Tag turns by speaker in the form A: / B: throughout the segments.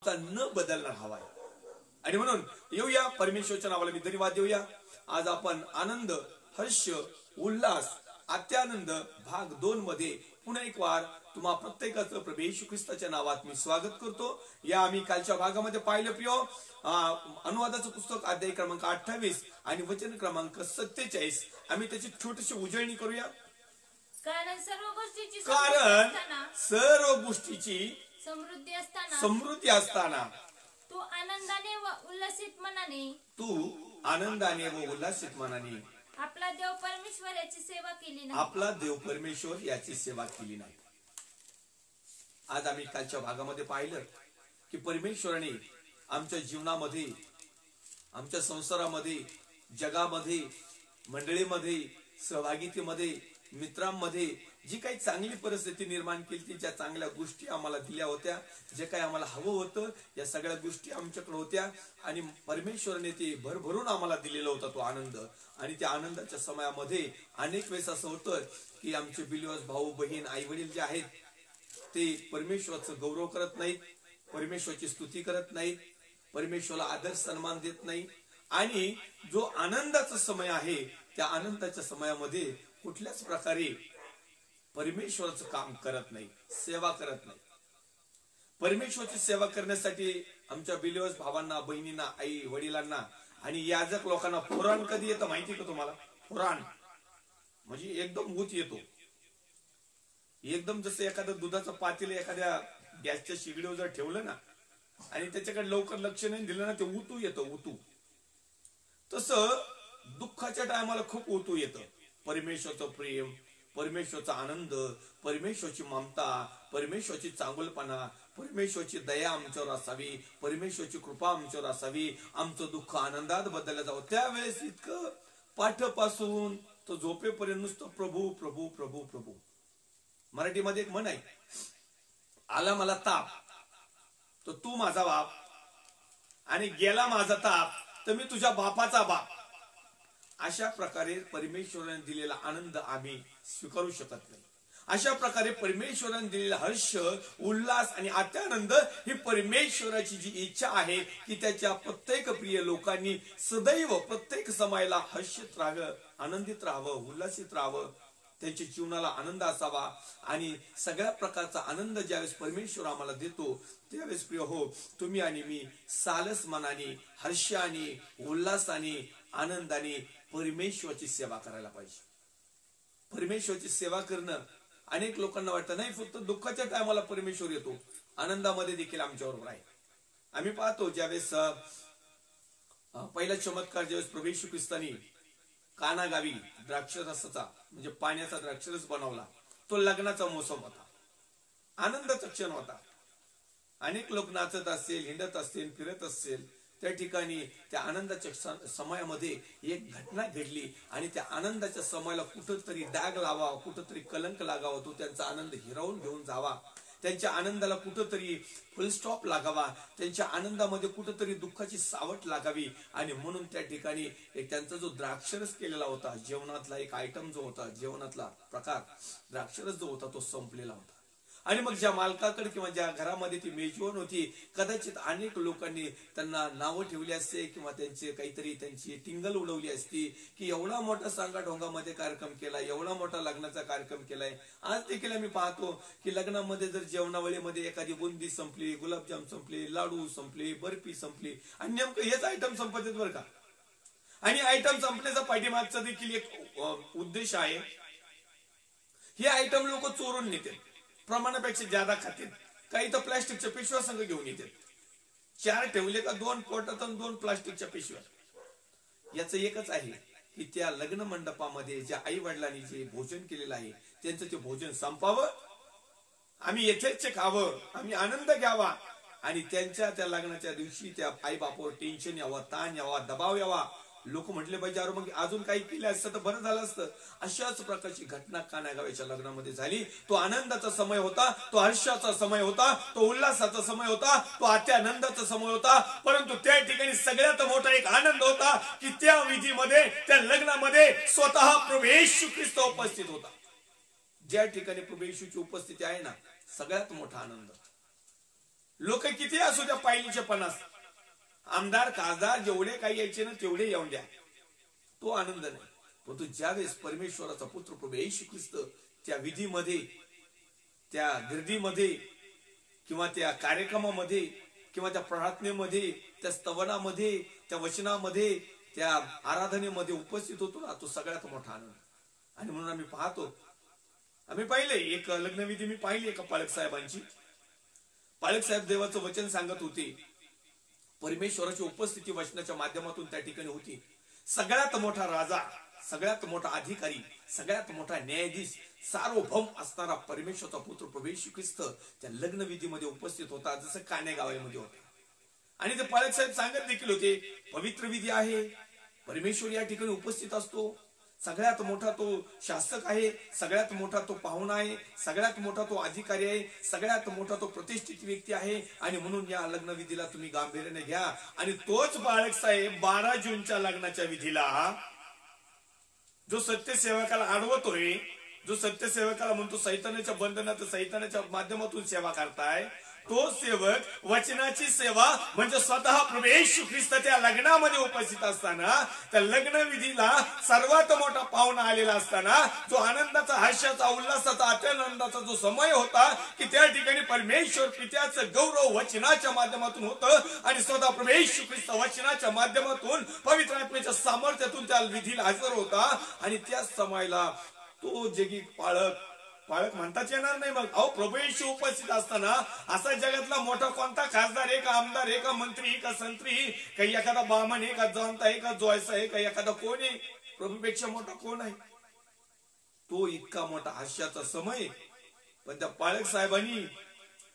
A: आमचा न बदलणार हवा आहे. आणि म्हणून येऊया परमेश्वराच्या नावाला मी धन्यवाद देऊया. आज आपण आनंद, हर्ष, उल्हास, अत्यानंद भाग 2 मध्ये पुन्हा एक वार तुम्हा प्रत्येकाचं प्रभू येशू ख्रिस्ताच्या नावात मी स्वागत करतो. या आम्ही कालच्या भागामध्ये पाहिलं प्रिय अनुवादाचं पुस्तक अध्याय क्रमांक 28 आणि वचन क्रमांक 47. आम्ही त्याची छोटीशी उजळणी करूया.
B: कारण
A: सर्व गोष्टीची
B: समृद्धी असताना
A: तू
B: आनंदाने व उल्हासित मनाने आपला देव परमेश्वर याची सेवा केली नाही.
A: आज आम्ही कालच्या भागामध्ये पाहिलं की परमेश्वराने आमच्या जीवनामध्ये, आमच्या संसारामध्ये, जगामध्ये, मंडळीमध्ये, सहभागितेमध्ये, मित्रांमध्ये जी काही चांगली परिस्थिती निर्माण केली, ज्या चांगल्या गोष्टी आम्हाला दिल्या होत्या, जे काही आम्हाला हवं होतं, या सगळ्या गोष्टी आमच्याकडे होत्या आणि परमेश्वराने ते भरभरून आम्हाला दिलेला होता तो आनंद. आणि त्या आनंदाच्या समयामध्ये अनेक वेळेस असं होतं की आमचे बिलीवर्स भाऊ बहीण आई वडील जे आहेत ते परमेश्वराचं गौरव करत नाहीत, परमेश्वराची स्तुती करत नाहीत, परमेश्वराला आदर सन्मान देत नाही. आणि जो आनंदाचा समय आहे त्या आनंदाच्या समयामध्ये कुठल्याच प्रकारे परमेश्वराचं काम करत नाही, सेवा करत नाही. परमेश्वराची सेवा करण्यासाठी आमच्या बिलीवर्स भावांना, बहिणींना, आई वडिलांना आणि याजक लोकांना पुराण कधी येतं माहिती का तुम्हाला? पुराण म्हणजे एकदम ऊत येतो, एकदम जसं एखादं दुधाचं पातेलं एखाद्या गॅसच्या शिगडीवर जर ठेवलं ना आणि त्याच्याकडे लवकर लक्ष नाही दिलं ना, ते उतू येतं उतू. तसं दुःखाच्या टायमाला खूप उतू येतं. परमेश्वराचं प्रेम, परमेश्वराचा आनंद, परमेश्वराची ममता, परमेश्वराची चांगुलपणा, परमेश्वराची दया आमच्यावर असावी, परमेश्वराची कृपा आमच्यावर असावी, आमचं दुःख आनंदात बदललं जावं. त्यावेळेस इतकं पाठपासून तो झोपेपर्यंत नुसतं प्रभू प्रभू प्रभू प्रभू. मराठीमध्ये एक म्हण आहे, आला मला ताप तर तू माझा बाप आणि गेला माझा ताप तर मी तुझ्या बापाचा बाप. अशा प्रकारे परमेश्वराने दिलेला आनंद आम्ही स्वीकारू शकत नाही. अशा प्रकारे परमेश्वराने दिलेला हर्ष, उल्हास आणि अत्यानंद ही परमेश्वराची जी इच्छा आहे की त्याच्या प्रत्येक प्रिय लोकांनी सदैव प्रत्येक समयाला हर्षित राहावं, आनंदित राहावं, उल्हासित राहावं, त्यांच्या जीवनाला आनंद असावा. आणि सगळ्या प्रकारचा आनंद ज्यावेळेस परमेश्वर आम्हाला देतो त्यावेळेस प्रिय हो, तुम्ही आणि मी सालस मनाने, हर्षाने, उल्हासाने, आनंदाने परमेश्वराची सेवा करायला पाहिजे. परमेश्वराची सेवा करणं अनेक लोकांना वाटतं नाही फक्त दुःखाच्या टायमाला परमेश्वर येतो, आनंदामध्ये देखील आमच्या बरोबर आहे. आम्ही पाहतो ज्यावेळेस पहिला चमत्कार ज्यावेळेस प्रभू येशू ख्रिस्तानी काना गावी द्राक्षरसाचा म्हणजे पाण्याचा द्राक्षरस बनवला, तो लग्नाचा मोसम होता, आनंदाचा क्षण होता. अनेक लोक नाचत असतील, हिंडत असतील, फिरत असतील. त्या ठिकाणी त्या आनंदाच्या समयामध्ये एक घटना घडली आणि त्या आनंदाच्या समयाला कुठंतरी डाग लावा, कुठंतरी कलंक लागावा, तो त्यांचा आनंद हिरावून घेऊन जावा, त्यांच्या आनंदाला कुठंतरी फुल स्टॉप लागावा, त्यांच्या आनंदामध्ये कुठंतरी दुःखाची सावट लागावी. आणि म्हणून त्या ठिकाणी एक त्यांचा जो द्राक्षरस केलेला होता, जेवणातला एक आयटम जो होता, जेवणातला प्रकार द्राक्षरस जो होता तो संपलेला होता. आणि मग ज्या मालकाकडे किंवा ज्या घरामध्ये ती मेजवान होती, कदाचित अनेक लोकांनी त्यांना नावं ठेवली असते किंवा त्यांचे काहीतरी त्यांची टिंगल उडवली असती की एवढा मोठा सांगाढोंगामध्ये कार्यक्रम केला, एवढा मोठा लग्नाचा कार्यक्रम केलाय. आज देखील आम्ही पाहतो की लग्नामध्ये जर जेवणावळीमध्ये एखादी बुंदी संपली, गुलाबजाम संपले, लाडू संपले, बर्फी संपली आणि नेमकं हेच आयटम संपत बरं का. आणि आयटम संपण्याचा पाठीमागचा देखील एक उद्देश आहे. हे आयटम लोक चोरून नेतात, प्रमाणापेक्षा ज्यादा खातात, काही तर प्लास्टिकच्या पिशव्या संघ घेऊन येतात. 4 ठेवले का 2 पोटात आणि 2 प्लास्टिकच्या पिशव्या. याच एकच आहे की त्या लग्न मंडपामध्ये ज्या आई वडिलांनी जे भोजन केलेलं आहे त्यांचं ते भोजन संपावं, आम्ही यथेच्छ खावं, आम्ही आनंद घ्यावा आणि त्यांच्या त्या लग्नाच्या दिवशी त्या आई बापावर टेन्शन यावं, ताण यावा, दबाव यावा. लोक म्हटले पाहिजे अरे मग अजून काही केलं असतं तर बरं झालं असतं. अशाच प्रकारची घटना कानागावाच्या लग्नामध्ये झाली. तो आनंदाचा समय होता, तो हर्षाचा समय होता, तो उल्हासाचा समय होता, तो अत्यानंदाचा समय होता. परंतु त्या ठिकाणी सगळ्यात मोठा एक आनंद होता की त्या विधीमध्ये, त्या लग्नामध्ये स्वतः प्रभू येशू ख्रिस्त उपस्थित होता. ज्या ठिकाणी प्रभू येशूची उपस्थिती आहे ना, सगळ्यात मोठा आनंद. लोक किती असू द्या, पायलीचे 50 आमदार खासदार जेवढे काही यायचे ना तेवढे येऊन द्या, तो आनंद नाही. परंतु ज्यावेळेस परमेश्वराचा पुत्र प्रभू येशू ख्रिस्त त्या विधीमध्ये, त्या गर्दीमध्ये किंवा त्या कार्यक्रमामध्ये किंवा त्या प्रार्थनेमध्ये, त्या स्तवनामध्ये, त्या वचनामध्ये, त्या आराधनेमध्ये उपस्थित होतो ना, तो सगळ्यात मोठा आनंद. आणि म्हणून आम्ही पाहतो, आम्ही पाहिले एक लग्नविधी मी पाहिली एका पाळक साहेबांची. पाळक साहेब देवाचं वचन सांगत होते, परमेश्वराची उपस्थिती वचनाच्या माध्यमातून त्या ठिकाणी होती. सगळ्यात मोठा राजा, सगळ्यात मोठा अधिकारी, सगळ्यात मोठा न्यायाधीश, सार्वभौम असणारा परमेश्वराचा पुत्र प्रभू येशू ख्रिस्त त्या लग्नविधीमध्ये उपस्थित होता, जसं कान्या गावामध्ये होता. आणि ते पाळक साहेब सांगत देखील होते, पवित्र विधी आहे, परमेश्वर या ठिकाणी उपस्थित असतो. सगळ्यात मोठा तो शासक आहे, सगळ्यात मोठा तो पाहुणा आहे, सगळ्यात मोठा तो अधिकारी आहे, सगळ्यात मोठा तो प्रतिष्ठित व्यक्ती आहे. आणि म्हणून या लग्नविधीला तुम्ही गांभीर्याने घ्या. आणि तोच बाळक साहेब 12 जूनच्या लग्नाच्या विधीला जो सत्यसेवकाला अडवतोय, जो सत्यसेवकाला म्हणतो सैतानाच्या बंधनात सैतानाच्या माध्यमातून सेवा करताय, तो सेवक वचनाची सेवा म्हणजे स्वतः प्रभू येशू ख्रिस्त त्या लग्नामध्ये उपस्थित असताना, त्या लग्नविधीला सर्वात मोठा पाहुणा आलेला असताना, जो आनंदाचा, हास्याचा, उल्हासाचा, अत्यानंदाचा जो समय होता की त्या ठिकाणी परमेश्वर पित्याचं गौरव वचनाच्या माध्यमातून होतं. आणि स्वतः प्रभू येशू ख्रिस्त वचनाच्या माध्यमातून पवित्र आत्म्याच्या सामर्थ्यातून त्या विधीला हजर होता. आणि त्याच समयाला तो जगी पाळक म्हणताच येणार नाही. मग अहो, प्रभू येशू उपस्थित असताना असा जगातला मोठा कोणता खासदार आहे का, आमदार आहे का, मंत्री का, संत्री काही, एखादा बामण आहे का, जॉन्ता आहे का, जॉयसा आहे का, एखादा कोण आहे, प्रभूपेक्षा मोठा कोण आहे? तो इतका मोठा हास्याचा समय. पण त्या पाळक साहेबांनी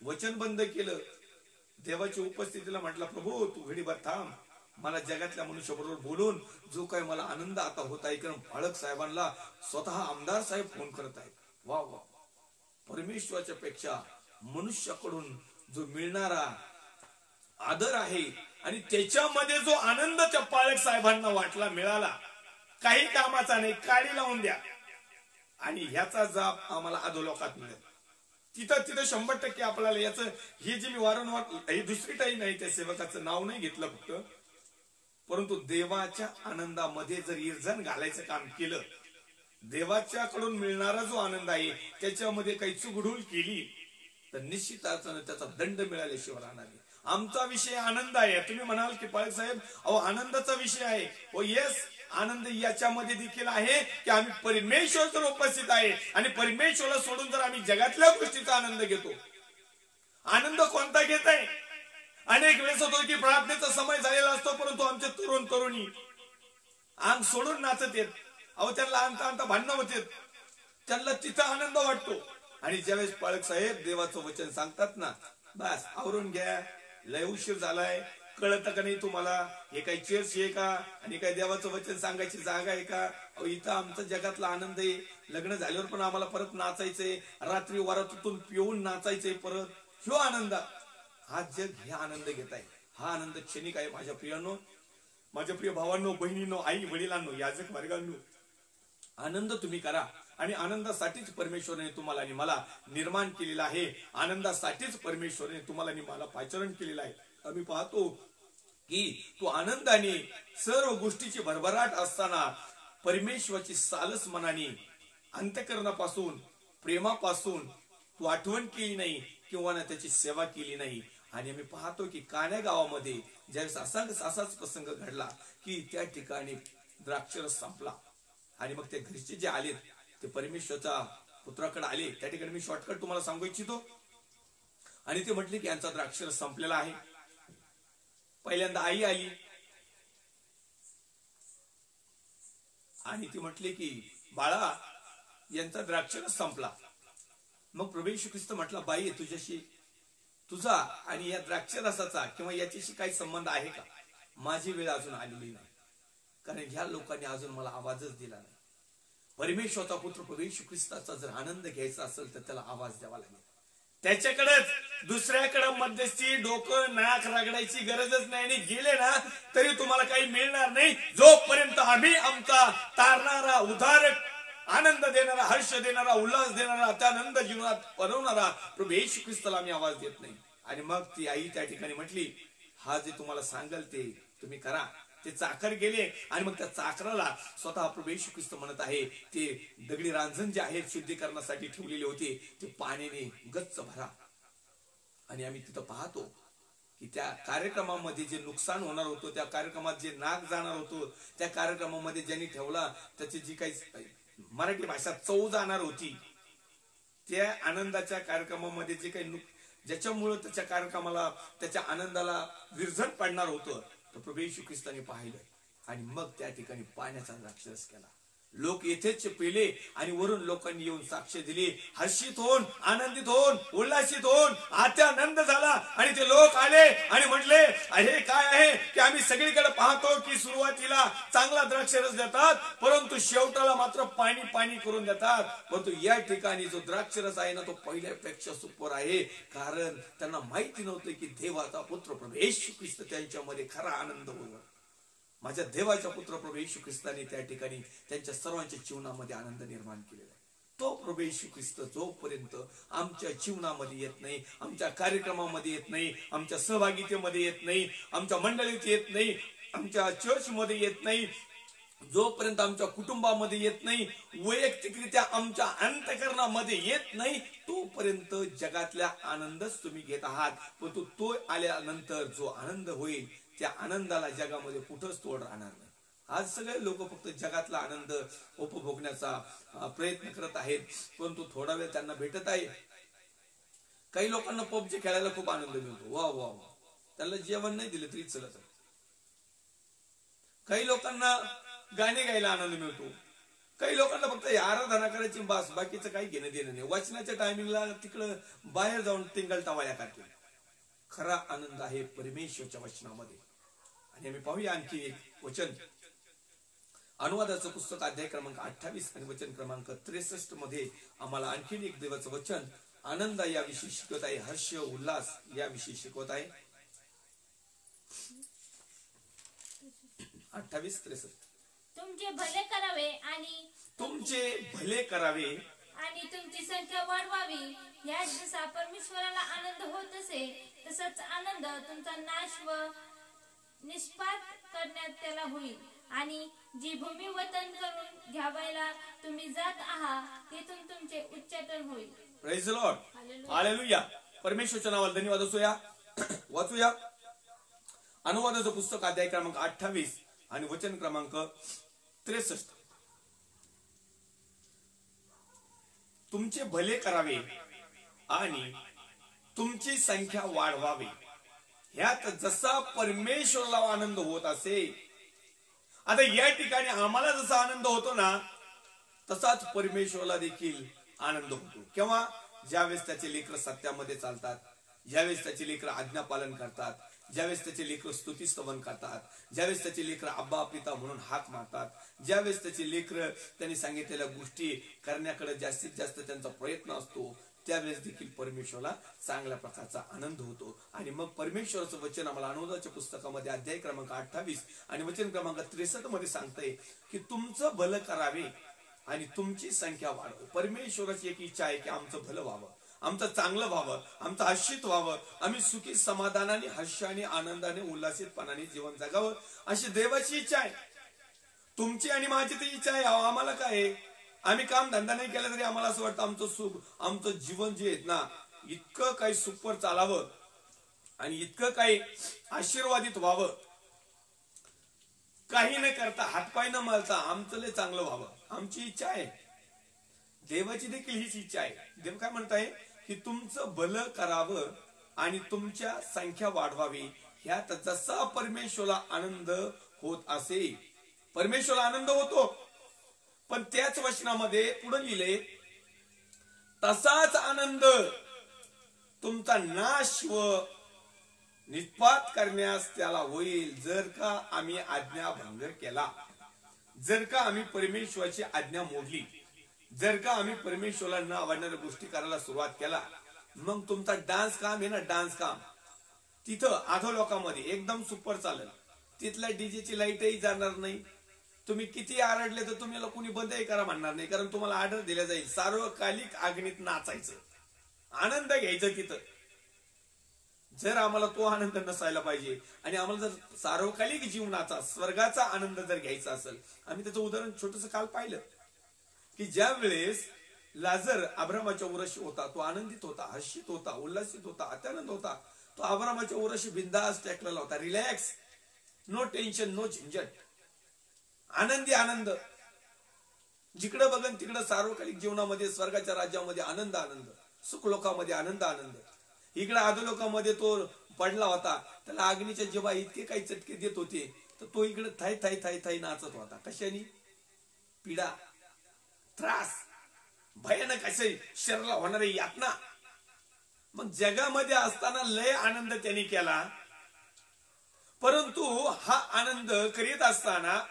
A: वचन बंद केलं. देवाच्या उपस्थितीला म्हटलं, प्रभू तू घडीभर थांब, मला जगातल्या मनुष्याबरोबर बोलून जो काही मला आनंद आता होत आहे. कारण पाळक साहेबांना स्वतः आमदार साहेब फोन करत आहेत. वा वा, परमेश्वराच्या पेक्षा मनुष्याकडून जो मिळणारा आदर आहे आणि त्याच्यामध्ये जो आनंद त्या पाळक साहेबांना वाटला, मिळाला, काही कामाचा नाही, काडी लावून द्या. आणि ह्याचा जाब आम्हाला अधोलोकात मिळेल. तिथं 100% आपल्याला याचं, हे जे मी वारंवार, ही दुसरी टाईम नाही, त्या सेवकाचं नाव नाही घेतलं फक्त, परंतु देवाच्या आनंदामध्ये जर इरजण घालायचं काम केलं, देवाच्याकडून मिळणारा जो आनंद आहे त्याच्यामध्ये काही चुगडूल केली तर निश्चित अर्थाने त्याचा दंड मिळाल्याशिवाय राहणार नाही. आमचा विषय आनंद आहे. तुम्ही म्हणाल की पाळक साहेब अहो आनंदाचा विषय आहे. हो येस, आनंद याच्यामध्ये देखील आहे की आम्ही परमेश्वर जर उपस्थित आहे आणि परमेश्वराला सोडून जर आम्ही जगातल्या गोष्टीचा आनंद घेतो. आनंद कोणता घेत आहे? अनेक वेळेस होतो की प्रार्थनेचा समय झालेला असतो, परंतु आमचे तरुण तरुणी अंग सोडून नाचत येत. अहो त्यांना आणता भांडणं होते, त्यांना तिथं आनंद वाटतो. आणि ज्यावेळेस पाळक साहेब देवाचं वचन सांगतात ना, बस आवरून घ्या, लय उशीर झालाय, कळत का नाही तुम्हाला, हे काही चर्च आहे का आणि काही देवाचं वचन सांगायची जागा आहे का? अहो इथं आमचा जगातला आनंद आहे. लग्न झाल्यावर पण आम्हाला परत नाचायचंय, रात्री वरातून पिऊन नाचायचंय परत, ह्यो आनंद. हा जग हे आनंद घेत आहे. हा आनंद क्षणिक आहे. माझ्या प्रियांनो, माझ्या प्रिय भावांनो, बहिणींनो, आई वडिलांनो, याजक वर्गांनो, आनंद तुम्ही करा. आणि आनंदासाठीच परमेश्वराने तुम्हाला आणि मला निर्माण केलेला आहे. आनंदासाठीच परमेश्वराने तुम्हाला आणि मला पाचारण केलेलं आहे. आम्ही पाहतो की तो आनंदाने सर्व गोष्टीची भरभराट असताना परमेश्वराची सालस मनाने अंतःकरणापासून, प्रेमापासून तू आठवण केली नाही किंवा ना त्याची सेवा केली नाही. आणि आम्ही पाहतो की कान्या गावामध्ये ज्यावेळेस असाच प्रसंग घडला की त्या ठिकाणी द्राक्षरस संपला. आणि मग ते घरचे जे आलेत ते परमेश्वराच्या पुत्राकडे आले. त्या ठिकाणी मी शॉर्टकट तुम्हाला सांगू इच्छितो. आणि ते म्हटले की यांचा द्राक्षरस संपलेला आहे. पहिल्यांदा आई आली आणि ती म्हटली की बाळा यांचा द्राक्षरस संपला. मग प्रभू येशू ख्रिस्त म्हटला, बाई तुझ्याशी, तुझा आणि या द्राक्षरसाचा किंवा याच्याशी काही संबंध आहे का? माझी वेळ अजून आलेली नाही, कारण ह्या लोकांनी अजून मला आवाजच दिला नाही. परमेश्वराचा पुत्र प्रभू येशू ख्रिस्ताचा जर आनंद घ्यायचा असेल तर त्याला आवाज द्यावा लागेल. त्याच्याकडेच, दुसऱ्याकडे मध्यस्थी डोकं नाक रगडायची गरजच नाही. आणि गेले ना तरी तुम्हाला काही मिळणार नाही जोपर्यंत आम्ही आमचा तारणारा, उद्धारक, आनंद देणारा, हर्ष देणारा, उल्हास देणारा, त्यानंद जीवनात बनवणारा प्रभू येशू ख्रिस्ताला आम्ही आवाज देत नाही. आणि मग ती आई त्या ठिकाणी म्हटली, हा जे तुम्हाला सांगाल ते तुम्ही करा. ते चाकर गेले आणि मग त्या चाकराला स्वतः प्रभू येशू ख्रिस्त म्हणत आहे, ते दगडी रांजण जे आहेत शुद्धीकरणासाठी ठेवलेले होते ते पाण्याने गच्च भरा. आणि आम्ही तिथं पाहतो की त्या कार्यक्रमामध्ये जे नुकसान होणार होतं, त्या कार्यक्रमात जे नाक जाणार होतं, त्या कार्यक्रमामध्ये ज्यांनी ठेवला त्याची जी काही मराठी भाषा चव जाणार होती, त्या आनंदाच्या कार्यक्रमामध्ये जे काही ज्याच्यामुळं त्याच्या कार्यक्रमाला त्याच्या आनंदाला विरजण पडणार होतं, तर प्रभू येशू ख्रिस्ताने पाहिलं आणि मग त्या ठिकाणी पाण्याचा द्राक्षरस केला. लोक येथेच पेले आणि वरून लोकांनी येऊन साक्ष दिली, हर्षित होऊन, आनंदित होऊन, उल्हासित होऊन अत्यानंद झाला. आणि ते लोक आले आणि म्हटले, हे काय आहे की आम्ही सगळीकडे पाहतो की सुरुवातीला चांगला द्राक्षरस देतात, परंतु शेवटाला मात्र पाणी पाणी करून देतात. परंतु या ठिकाणी जो द्राक्षरस आहे ना, तो पहिल्यापेक्षा सुपर आहे. कारण त्यांना माहिती नव्हतं की देवाचा पुत्र प्रभू येशू ख्रिस्त त्यांच्यामध्ये खरा आनंद होईल. माझ्या देवाच्या पुत्र प्रभू येशू ख्रिस्ताने त्या ठिकाणी त्यांच्या सर्वांच्या जीवनामध्ये आनंद निर्माण केलेला आहे. तो प्रभू येशू ख्रिस्त जोपर्यंत आमच्या जीवनामध्ये येत नाही, आमच्या कार्यक्रमामध्ये येत नाही, आमच्या सहभागितेमध्ये येत नाही, आमच्या मंडळीत येत नाही, आमच्या चर्चमध्ये येत नाही, जोपर्यंत आमच्या कुटुंबामध्ये येत नाही, वैयक्तिकरित्या आमच्या अंतःकरणामध्ये येत नाही, तोपर्यंत जगातल्या आनंदच तुम्ही घेत आहात. परंतु तो आल्यानंतर जो आनंद होईल, त्या आनंदाला जगामध्ये कुठंच तोड राहणार नाही. आज सगळे लोक फक्त जगातला आनंद उपभोगण्याचा प्रयत्न करत आहेत, परंतु थोडा वेळ त्यांना भेटत आहे. काही लोकांना पबजी खेळायला खूप आनंद मिळतो, वा वा वा, त्याला जेवण नाही दिलं तरी चलत. काही लोकांना गाणे गायला आनंद मिळतो, काही लोकांना फक्त आराधना करायची बस, बाकीचं काही घेणं देणं नाही. वाचनाच्या टायमिंगला तिकडं बाहेर जाऊन टिंगल टावाया करते. खरा आनंद आहे परमेश्वरच्या वचनामध्ये. आणि आम्ही पाहूया आणखी एक वचन, अनुवादाचं पुस्तक अध्याय क्रमांक 28 आणि वचन क्रमांक 63 मध्ये आम्हाला आणखीन एक देवाचं वचन आनंद याविषयी शिकवत आहे, हर्ष उल्हास याविषयी शिकवत आहे. 28:63
B: तुमचे भले करावे आणि
A: तुमचे भले करावे
B: आणि तुमची संख्या वाढवावी. याच जसा परमेश्वराला आनंद होत असे, तसाच आनंद तुमचा नाश व निष्पात करण्यात त्याला होईल. आणि जी भूमी वतन करून घ्यावायला तुम्ही जात आहात, तेथून तुमचे उच्चाटन होईल.
A: Praise the Lord, hallelujah. परमेश्वरच्या नावाला धन्यवाद असोया. वाचूया अनुवादाचं पुस्तक अध्याय क्रमांक 28 आणि वचन क्रमांक 63. तुमचे भले करावे आणि तुमची संख्या वाढवावी. ह्यात जसा परमेश्वराला आनंद होत असे, आता या ठिकाणी आम्हाला जसा आनंद होतो ना, तसाच परमेश्वराला देखील आनंद होतो. केव्हा? ज्यावेळेस त्याचे लेकर सत्यामध्ये चालतात, ज्यावेळेस त्याचे लेकर आज्ञापालन करतात, ज्यावेळेस त्याचे लेकर स्तुतिस्तवन करतात, ज्यावेळेस त्याचे लेकर अब्बा पिता म्हणून हाक मारतात, ज्यावेळेस त्याचे लेकर त्यांनी सांगितलेल्या गोष्टी करण्याकडे जास्तीत जास्त त्यांचा प्रयत्न असतो, त्यावेळेस देखील परमेश्वराला चांगल्या प्रकारचा आनंद होतो. आणि मग परमेश्वराचं वचन आम्हाला अनुवादाच्या पुस्तकामध्ये अध्याय क्रमांक 28 आणि वचन क्रमांक 63 मध्ये सांगतंय की तुमचं भलं करावे आणि तुमची संख्या वाढवा. परमेश्वराची एक इच्छा आहे की आमचं भलं व्हावं, आमचं चांगलं व्हावं, आमचं हर्षित व्हावं, आम्ही सुखी समाधानाने हर्षाने आनंदाने उल्हासितपणाने जीवन जगावं, अशी देवाची इच्छा आहे. तुमची आणि माझी ती इच्छा आहे. आम्हाला काय आहे, आम्ही काम धंदा नाही केला तरी आम्हाला असं वाटतं आमचं सुख, आमचं जीवन जे आहे ना, इतकं काही सुखवर चालावं आणि इतकं काही आशीर्वादित व्हावं, काही न करता हातपाय न मळता आमचं लय चांगलं व्हावं, आमची इच्छा आहे. देवाची देखील हीच इच्छा आहे. देव काय म्हणताय की तुमचं भलं करावं आणि तुमच्या संख्या वाढवावी. ह्यात जसा परमेश्वराला आनंद होत असे, परमेश्वराला आनंद होतो, पण त्याच वचनामध्ये पुढे लिहिले, तसाच आनंद तुमचा नाश व निष्पात करण्यास त्याला होईल, जर का आम्ही आज्ञाभंग केला, जर का आम्ही परमेश्वराची आज्ञा मोडली, जर का आम्ही परमेश्वराला न आवडणाऱ्या गोष्टी करायला सुरुवात केला. मग तुमचा डान्स काम आहे ना, डान्स काम तिथं आधो लोकांमध्ये एकदम सुपर चालेल, तिथल्या डीजेची लाईटही जाणार नाही. तुम्ही किती आरडले तर तुम्हाला कोणी बंदही करा म्हणणार नाही, कारण तुम्हाला ऑर्डर दिल्या जाईल सार्वकालिक आग्नीत नाचायचं, आनंद घ्यायचं तिथं. जर आम्हाला तो आनंद नसायला पाहिजे आणि आम्हाला जर सार्वकालिक जीवनाचा स्वर्गाचा आनंद जर घ्यायचा असेल, आम्ही त्याचं उदाहरण छोटस काल पाहिलं की ज्या वेळेस लाजर अब्रामाच्या उराशी होता, तो आनंदित होता, हर्षित होता, उल्हासित होता, अत्यानंद होता. तो अब्रामाच्या उराशी बिंदास टेकलेला होता, रिलॅक्स, नो टेन्शन, नो झंझट, आनंदी आनंद. जिकडे बघन तिकडे सार्वकालिक जीवनामध्ये स्वर्गाच्या राज्यामध्ये आनंद आनंद, सुखलोकामध्ये आनंद आनंद. इकडे अधोलोकामध्ये तो पडला होता, त्याला अग्नीच्या जिभा इतके काही चटके देत होते, तर तो इकडे थाई थाई थाई थाई नाचत होता. कशाने? पीडा, त्रास, भयानक असे शरीराला होणारे यातना. मग जगामध्ये असताना लय आनंद त्यांनी केला, परंतु हा आनंद करीत असताना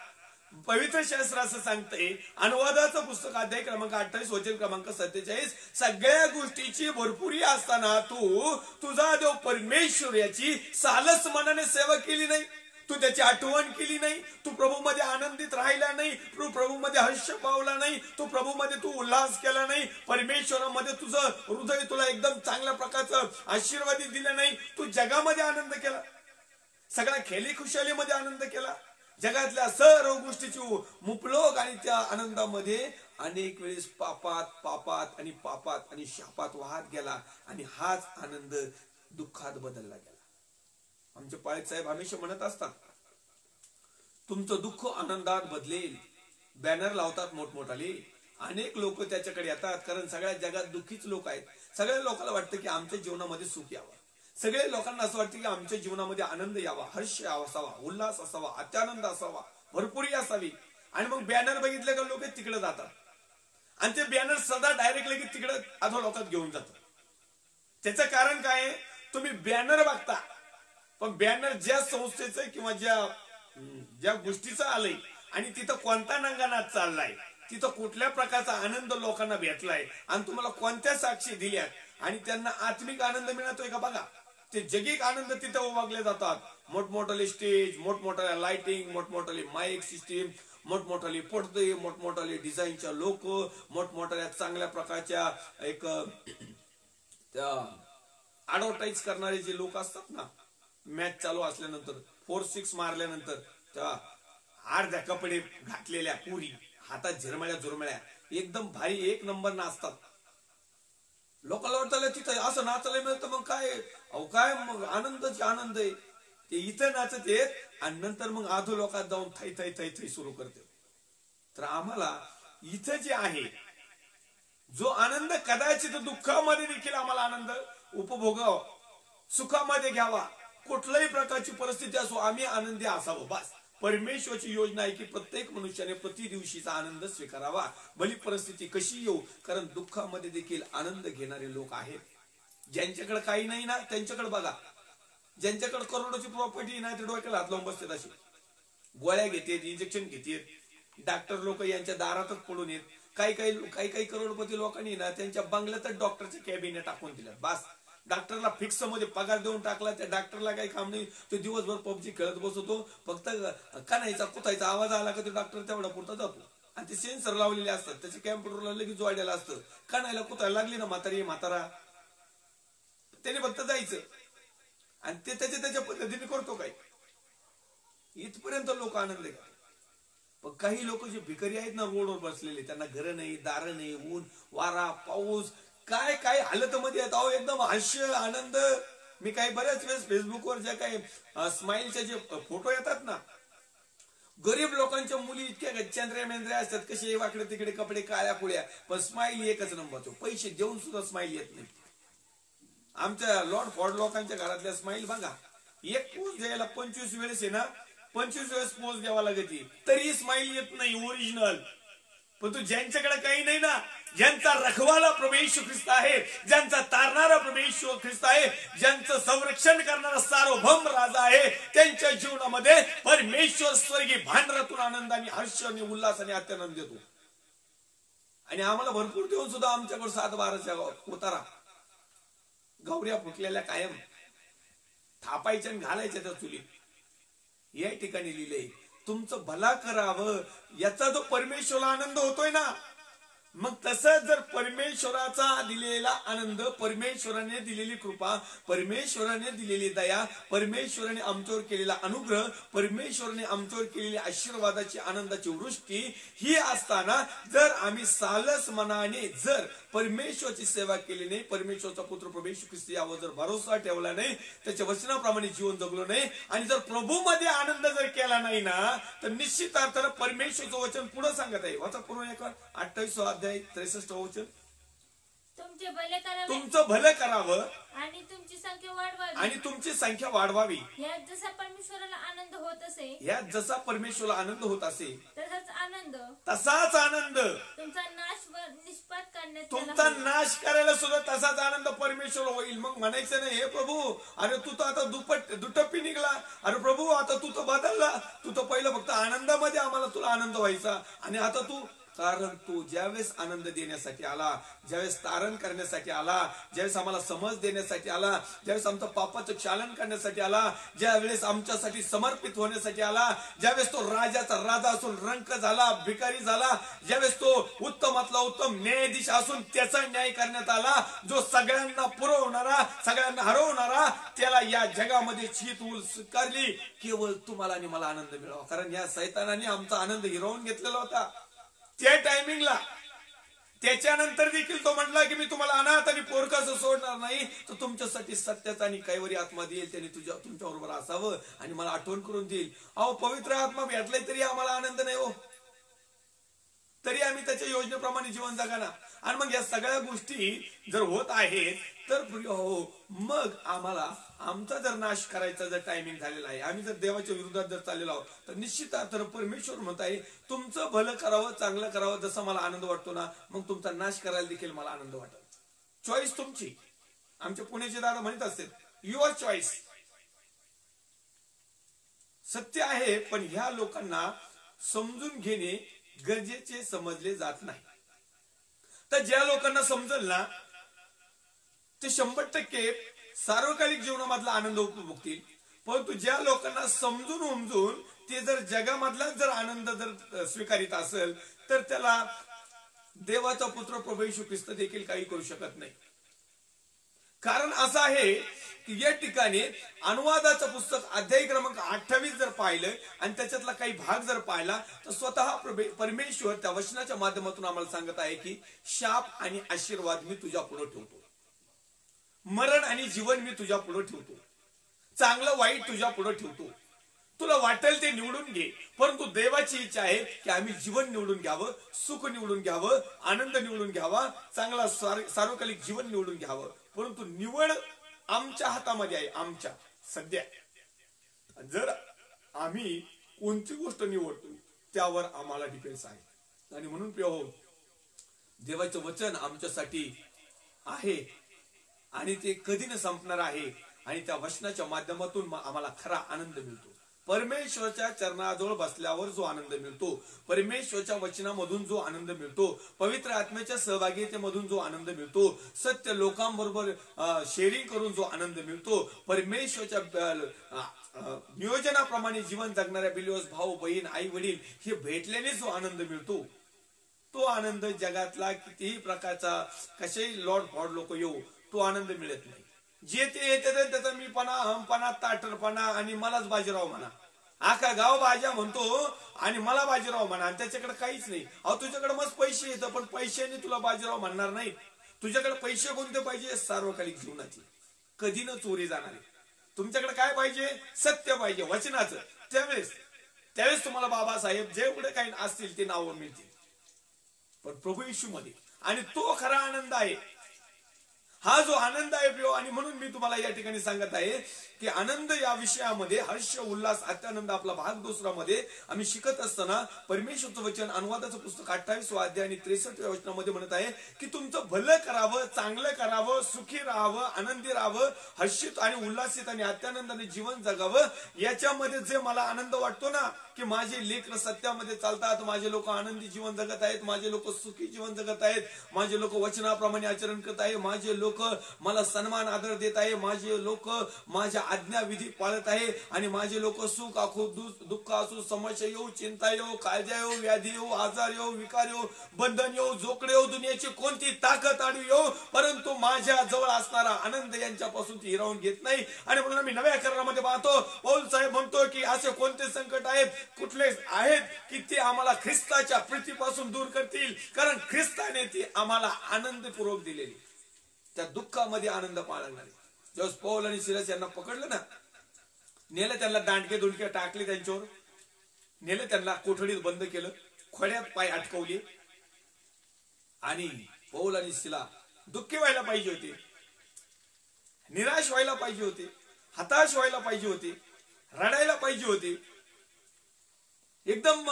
A: पवित्र शास्त्र असं सांगते, अनुवादाचं पुस्तक अध्याय क्रमांक 28 वचन क्रमांक 47, सगळ्या गोष्टीची भरपुरी असताना तू तुझा देव परमेश्वर याची सालस मनाने सेवा केली नाही, तू त्याची आठवण केली नाही, तू प्रभूमध्ये आनंदित राहिला नाही, तू प्रभूमध्ये हर्ष पावला नाही, तू प्रभूमध्ये तू उल्हास केला नाही, परमेश्वरामध्ये तुझं हृदय तुला एकदम चांगल्या प्रकारचं आशीर्वादी दिलं नाही, तू जगामध्ये आनंद केला, सगळ्या खेली खुशालीमध्ये आनंद केला, जगातल्या सर्व गोष्टीची मुपलोक, आणि त्या आनंदामध्ये अनेक वेळेस पापात पापात आणि पापात आणि शापात वाहत गेला, आणि हाच आनंद दुःखात बदलला गेला. आमचे पाळीत साहेब हमेशा म्हणत असतात, तुमचं दुःख आनंदात बदलेल. बॅनर लावतात मोठमोठाले, अनेक लोक त्याच्याकडे येतात, कारण सगळ्या जगात दुःखीच लोक आहेत. सगळ्या लोकांना वाटतं की आमच्या जीवनामध्ये सुख यावं, सगळ्या लोकांना असं वाटतं की आमच्या जीवनामध्ये आनंद यावा, हर्ष असावा, उल्हास असावा, अत्यानंद असावा, भरपुरी असावी. आणि मग बॅनर बघितले का लोक तिकडे जातात, आणि ते बॅनर सदा डायरेक्ट लगेच तिकडे अधोलोकात घेऊन जातात. त्याचं कारण काय? तुम्ही बॅनर बघता, पण बॅनर ज्या संस्थेचं किंवा ज्या गोष्टीचं आलंय, आणि तिथं कोणता नंगानाथ चाललाय, तिथं कुठल्या प्रकारचा आनंद लोकांना भेटलाय, आणि तुम्हाला कोणत्या साक्षी दिल्यात, आणि त्यांना आत्मिक आनंद मिळतोय का बघा. ते जगिक आनंद तिथे उभागले जातात. मोठमोठाले स्टेज, मोठमोठ्या लाइटिंग, मोठमोठाले माईक सिस्टीम, मोठमोठाले पडदे, मोठमोठाले डिझाईनच्या लोक, मोठमोठ्या चांगल्या प्रकारच्या एक ऍडव्हर्टाईज करणारे जे लोक असतात ना, मॅच चालू असल्यानंतर 4-6 मारल्यानंतर त्या अर्ध्या कपडे घातलेल्या पुरी, हातात झिरमळ्या झुरमळ्या, एकदम भारी एक नंबर नाचतात. लोकांना वाटतं तिथं असं नाचायला मिळतं, मग काय अहो काय मग आनंदच आनंद आहे. ते इथं नाचत येत, आणि नंतर मग आधो लोकात जाऊन थै थै थै थै सुरू करते. तर आम्हाला इथं जे आहे जो आनंद, कदाचित दुःखामध्ये देखील आम्हाला आनंद उपभोगावा, सुखामध्ये घ्यावा, कुठल्याही प्रकारची परिस्थिती असो आम्ही आनंदी असावं. बस परमेश्वरची योजना आहे की प्रत्येक मनुष्याने प्रति दिवशीचा आनंद स्वीकारावा, भली परिस्थिती कशी येऊ. कारण दुःखामध्ये देखील आनंद घेणारे लोक आहेत. ज्यांच्याकडे काही नाही ना त्यांच्याकडे बघा, ज्यांच्याकडे करोडोची प्रॉपर्टी नाही ते डोक्याला हात लावून बसतात, असे गोळ्या घेतात, इंजेक्शन घेतात, डॉक्टर लोक यांच्या दारातच पडून येत. काही करोडपती लोकांनी ना त्यांच्या बंगल्यातच डॉक्टरचे कॅबिने टाकून दिल्या. बस डॉक्टरला फिक्स मध्ये पगार देऊन टाकला, त्या डॉक्टरला काही काम नाही, तो दिवसभर पबजी खेळत बसतो. फक्त कणायचा कुतायचा आवाज आला का तो डॉक्टर तेवढा पुरता जातो, आणि ते सेन्सर लावलेले असतात, त्याच्या कॅम्प्युटरला लगेच जोडलेलं असतं. कणायला कुतायला लागली ना म्हातारा, त्याने फक्त जायचं, आणि ते त्याच्या पद्धतीने करतो. काय इथपर्यंत लोक आनंद घेतात. पण काही लोक जे भिकारी आहेत ना, रोडवर बसलेले, त्यांना घरं नाही, दारं नाही, ऊन वारा पाऊस काय काय हालतमध्ये येत आहो, एकदम हास्य आनंद. मी काही बऱ्याच वेळेस फेसबुकवर ज्या काही स्माईलचे जे फोटो येतात ना, गरीब लोकांच्या मुली इतक्या चंद्र्या मेंद्र्या असतात, कसे वाकडे तिकडे कपडे, काळ्या कुळ्या, पण स्माईल एकच नंबरचो. पैसे देऊन सुद्धा स्माईल येत नाही. आमच्या लॉर्ड फॉर्ड लोकांच्या घरातल्या स्माईल बघा, एक पोस्ट द्यायला 25 वेळेस आहे ना, 25 वेळेस पोस्ट द्यावा लागते, तरी स्माईल येत नाही ओरिजिनल. पण तू ज्यांच्याकडे काही नाही ना, ज्यांचा रखवाला प्रभू येशू ख्रिस्त आहे, ज्यांचा तारणारा प्रभू येशू ख्रिस्त आहे, ज्यांचं संरक्षण करणारा सार्वभौम राजा आहे, त्यांच्या जीवनामध्ये परमेश्वर स्वर्गीय भांडारातून आनंदाने, हर्ष आणि उल्हासाने अत्यानंद देतो. आणि आम्हाला भरपूर देऊन सुद्धा आमच्याकडे 7-12च्या उतारा, गौऱ्या फुटलेल्या कायम थापायच्या आणि घालायच्या त्या चुलीत. या ठिकाणी लिहिलंय, तुमचं भला करावं याचा जो परमेश्वरला आनंद होतोय ना, मग तसं जर परमेश्वराचा दिलेला आनंद, परमेश्वराने दिलेली कृपा, परमेश्वराने दिलेली दया, परमेश्वराने आमच्यावर केलेला अनुग्रह, परमेश्वराने आमच्यावर केलेली आशीर्वादाची आनंदाची वृष्टी ही असताना जर आम्ही सालस मनाने जर परमेश्वराची सेवा केली नाही, परमेश्वरचा पुत्र प्रभू येशू ख्रिस्त यावर जर भरोसा ठेवला नाही, त्याच्या वचनाप्रमाणे जीवन जगलो नाही आणि जर प्रभूमध्ये आनंद जर केला नाही ना, तर निश्चित अर्थानं परमेश्वरचं वचन पुढे सांगत आहे. वाचा पूर्ण 28 अध्याय 63 वचन.
B: तुमचे भले करावे
A: तुमचं भलं करावं
B: आणि तुमची संख्या वाढवावी
A: आणि तुमची संख्या वाढवावी.
B: यात जसा परमेश्वराला आनंद होत असे
A: यात जसा परमेश्वराला आनंद होत असे
B: तसाच आनंद
A: तुमचा
B: नाश व निष्पात करण्यात
A: तुमचा
B: त्याला होईल.
A: नाश करायला सुद्धा तसाच आनंद परमेश्वर होईल. मग म्हणायचं नाही, हे प्रभू अरे तू तर आता दुटप्पी निघला, अरे प्रभू आता तू तर बदलला, तू तर पहिलं फक्त आनंदामध्ये आम्हाला तुला आनंद व्हायचा आणि आता तू. कारण तू ज्यावेळेस आनंद देण्यासाठी आला, ज्यावेळेस तारण करण्यासाठी आला, ज्यावेळेस आम्हाला समज देण्यासाठी आला, ज्यावेळेस आमचं पापाचं चालन करण्यासाठी आला, ज्यावेळेस आमच्यासाठी समर्पित होण्यासाठी आला, ज्यावेळेस तो राजाचा राजा असून रंक झाला, भिकारी झाला, ज्यावेळेस तो उत्तमातला उत्तम न्यायाधीश असून त्याचा न्याय करण्यात आला, जो सगळ्यांना पुरवणारा, सगळ्यांना हरवणारा, त्याला या जगामध्ये चीत उल स्वीकारली. केवळ तुम्हाला आणि मला आनंद मिळावा. कारण या सैतानाने आमचा आनंद हिरावून घेतलेला होता त्या टायमिंगला. त्याच्यानंतर देखील तो म्हटला की मी तुम्हाला अनाथ आणि पोरकाचं सोडणार नाही, तर तुमच्यासाठी सत्याचा आणि कैवरी आत्मा देईल, त्यांनी तुमच्या बरोबर असावं आणि मला आठवण करून देईल. अहो पवित्र आत्मा भेटलाय तरी आम्हाला आनंद नाही हो, तरी आम्ही त्याच्या योजनेप्रमाणे जीवन जगाना. आणि मग या सगळ्या गोष्टी जर होत आहेत तर हो, मग आम्हाला आमचा जर नाश करायचा जर टायमिंग झालेला आहे, आम्ही जर देवाच्या विरोधात जर चाललेलो आहोत, तर निश्चित तर परमेश्वर म्हणत आहे तुमचं भलं करावं, चांगलं करावं. जसा मला आनंद वाटतो ना, मग तुमचा नाश करायला देखील मला आनंद वाटेल. चॉईस तुमची. आमच्या पुण्याचे दादा म्हणत असतात युअर चॉईस. सत्य आहे, पण ह्या लोकांना समजून घेणे गरजेचे समजले जात नाही. तर ज्या लोकांना समजल ना, ते 100% सार्वकालिक जीवनामधला आनंद उपभोगतील. परंतु ज्या लोकांना समजून उमजून ते जर जगामधला जर आनंद जर स्वीकारित असेल, तर त्याला देवाचा पुत्र प्रभू येशू ख्रिस्त देखील काही करू शकत नाही. कारण असं आहे की या ठिकाणी अनुवादाचं पुस्तक अध्याय क्रमांक 28 जर पाहिलं आणि त्याच्यातला काही भाग जर पाहिला, तर स्वतः परमेश्वर त्या वचनाच्या माध्यमातून आम्हाला सांगत आहे की शाप आणि आशीर्वाद मी तुझ्या पुढे ठेवतो, मरण आणि जीवन मी तुझ्या पुढे ठेवतो, चांगलं वाईट तुझ्या पुढे ठेवतो. तुला वाटेल ते निवडून घे. परंतु देवाची इच्छा आहे की आम्ही जीवन निवडून घ्यावं, सुख निवडून घ्यावं, आनंद निवडून घ्यावा, चांगला सार्वकालिक जीवन निवडून घ्यावं. परंतु निवड आमच्या हातामध्ये आहे. आमच्या सध्या जर आम्ही कोणती गोष्ट निवडतो त्यावर आम्हाला डिपेंड्स आहे. आणि म्हणून प्रिय हो, देवाचं वचन आमच्यासाठी आहे आणि ते कधी न संपणार आहे. आणि त्या वचनाच्या माध्यमातून आम्हाला खरा आनंद मिळतो. परमेश्वरच्या चरणाजवळ बसल्यावर जो आनंद मिळतो, परमेश्वरच्या वचनामधून जो आनंद मिळतो, पवित्र आत्म्याच्या सहभागितेमधून जो आनंद मिळतो, सत्य लोकांबरोबर शेअरिंग करून जो आनंद मिळतो, परमेश्वरच्या नियोजनाप्रमाणे जीवन जगणाऱ्या बिलीवर्स भाऊ बहीण आई वडील हे भेटल्याने जो आनंद मिळतो, तो आनंद जगातला कितीही प्रकारचा कसेही लॉर्ड फॉड लोक येऊ, तो आनंद मिळत नाही. जे ते येते त्याचा मीपणा, हमपणा, ताटरपणा आणि मलाच बाजीराव म्हणा. आखा गाव बाजा म्हणतो आणि मला बाजीराव म्हणा, आणि त्याच्याकडे काहीच नाही. अहो तुझ्याकडे मस्त पैसे येतं, पण पैशाने तुला बाजीराव म्हणणार नाही. तुझ्याकडे पैसे कोणते पाहिजे? सार्वकालिक जीवनाचे, कधी न चोरी जाणारे. तुमच्याकडे काय पाहिजे? सत्य पाहिजे, वचनाचं. त्यावेळेस तुम्हाला बाबासाहेब जेवढे काही असतील ते नावं मिळतील, पण प्रभू येशू मध्ये. आणि तो खरा आनंद आहे. हा जो आनंद आहे प्रिय, आणि म्हणून मी तुम्हाला या ठिकाणी सांगत आहे की आनंद या विषयामध्ये हर्ष उल्हास अत्यानंद आपला भाग 2 मध्ये आम्ही शिकत असताना परमेश्वरचं वचन अनुवादाचं पुस्तक 28 अध्याय आणि 63 वचनामध्ये म्हणत आहे की तुमचं भलं करावं, चांगलं करावं, सुखी राहावं, आनंदी राहावं, हर्षित आणि उल्हासित आणि अत्यानंदाने जीवन जगावं. याच्यामध्ये जे मला आनंद वाटतो ना, की माझे लेकर सत्यामध्ये चालतात, माझे लोक आनंदी जीवन जगत आहेत, माझे लोक सुखी जीवन जगत आहेत, माझे लोक वचनाप्रमाणे आचरण करत आहेत, माझे लोक लोक मला सन्मान आदर देत आहे, माझे लोक माझ्या आज्ञाविधी पाळत आहे आणि माझे लोक सुख असो दुःख असो, समस्या येऊ, चिंता येऊ, काळजा येऊ, व्याधी येऊ, आजार येऊ, विकार येऊ, बंधन येऊ, जोकडे येऊ, दुनियाची कोणती ताकद आडू येऊ, परंतु माझ्या जवळ असणारा आनंद यांच्यापासून ती हिरावून घेत नाही. आणि म्हणून आम्ही नव्या करारामध्ये पाहतो पौल साहेब म्हणतो की असे कोणते संकट आहेत, कुठले आहेत की ते आम्हाला ख्रिस्ताच्या प्रीतीपासून दूर करतील, कारण ख्रिस्ताने ती आम्हाला आनंदपूर्वक दिलेली. त्या दुःखामध्ये आनंद पाळणारे जेव्हा पौल आणि सिलास यांना पकडलं ना, नेलं, त्यांना दांडके दुंडके टाकले, त्यांच्यावर नेलं, त्यांना कोठडीत बंद केलं, खोड्यात पाय अटकवले. आणि पौल आणि सिला दुःखी व्हायला पाहिजे होते, निराश व्हायला पाहिजे होते, हताश व्हायला पाहिजे होते, रडायला पाहिजे होते, एकदम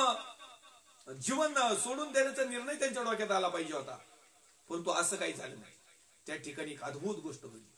A: जीवन सोडून देण्याचा निर्णय त्यांच्या डोक्यात आला पाहिजे होता. परंतु असं काही झालं नाही. त्या ठिकाणी एक अद्भुत गोष्ट घडली.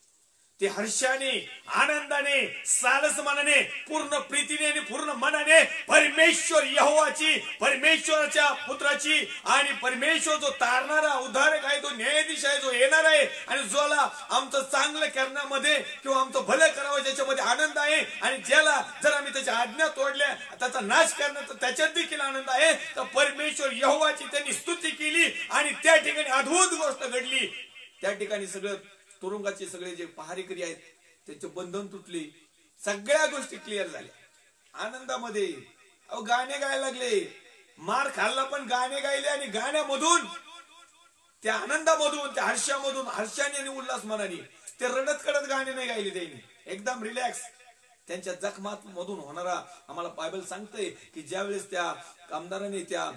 A: ते हर्षाने, आनंदाने, सारसमानाने, पूर्ण प्रीतीने आणि पूर्ण मनाने परमेश्वर यहोवाची, परमेश्वराच्या पुत्राची आणि परमेश्वर जो तारणारा उद्धारक आहे, तो न्यायाधीश आहे, जो येणार आहे आणि ज्याला आमचं चांगलं करण्यामध्ये किंवा आमचं भलं करावं ज्याच्यामध्ये आनंद आहे, आणि ज्याला जर आम्ही त्याच्या आज्ञा तोडल्या त्याचा नाश करण्याचा त्याच्यात देखील आनंद आहे, तर परमेश्वर यहोवाची त्यांनी स्तुती केली आणि त्या ठिकाणी अद्भुत गोष्ट घडली. त्या ठिकाणी सगळं तुरुंगाचे सगळे जे पहारेकरी आहेत त्यांचे बंधन तुटले, सगळ्या गोष्टी क्लिअर झाल्या. आनंदामध्ये गाणे गायला लागले, मार खाल्ला पण गाणे गायले, आणि गाण्यामधून त्या आनंदामधून, त्या हर्षामधून, हर्षाने आणि उल्हास मनाने, ते रडत कडत गाणे नाही गायले त्यांनी, एकदम रिलॅक्स. त्यांच्या जखमात मधून होणारा आम्हाला बायबल सांगतंय की ज्यावेळेस त्या कामदाराने, त्या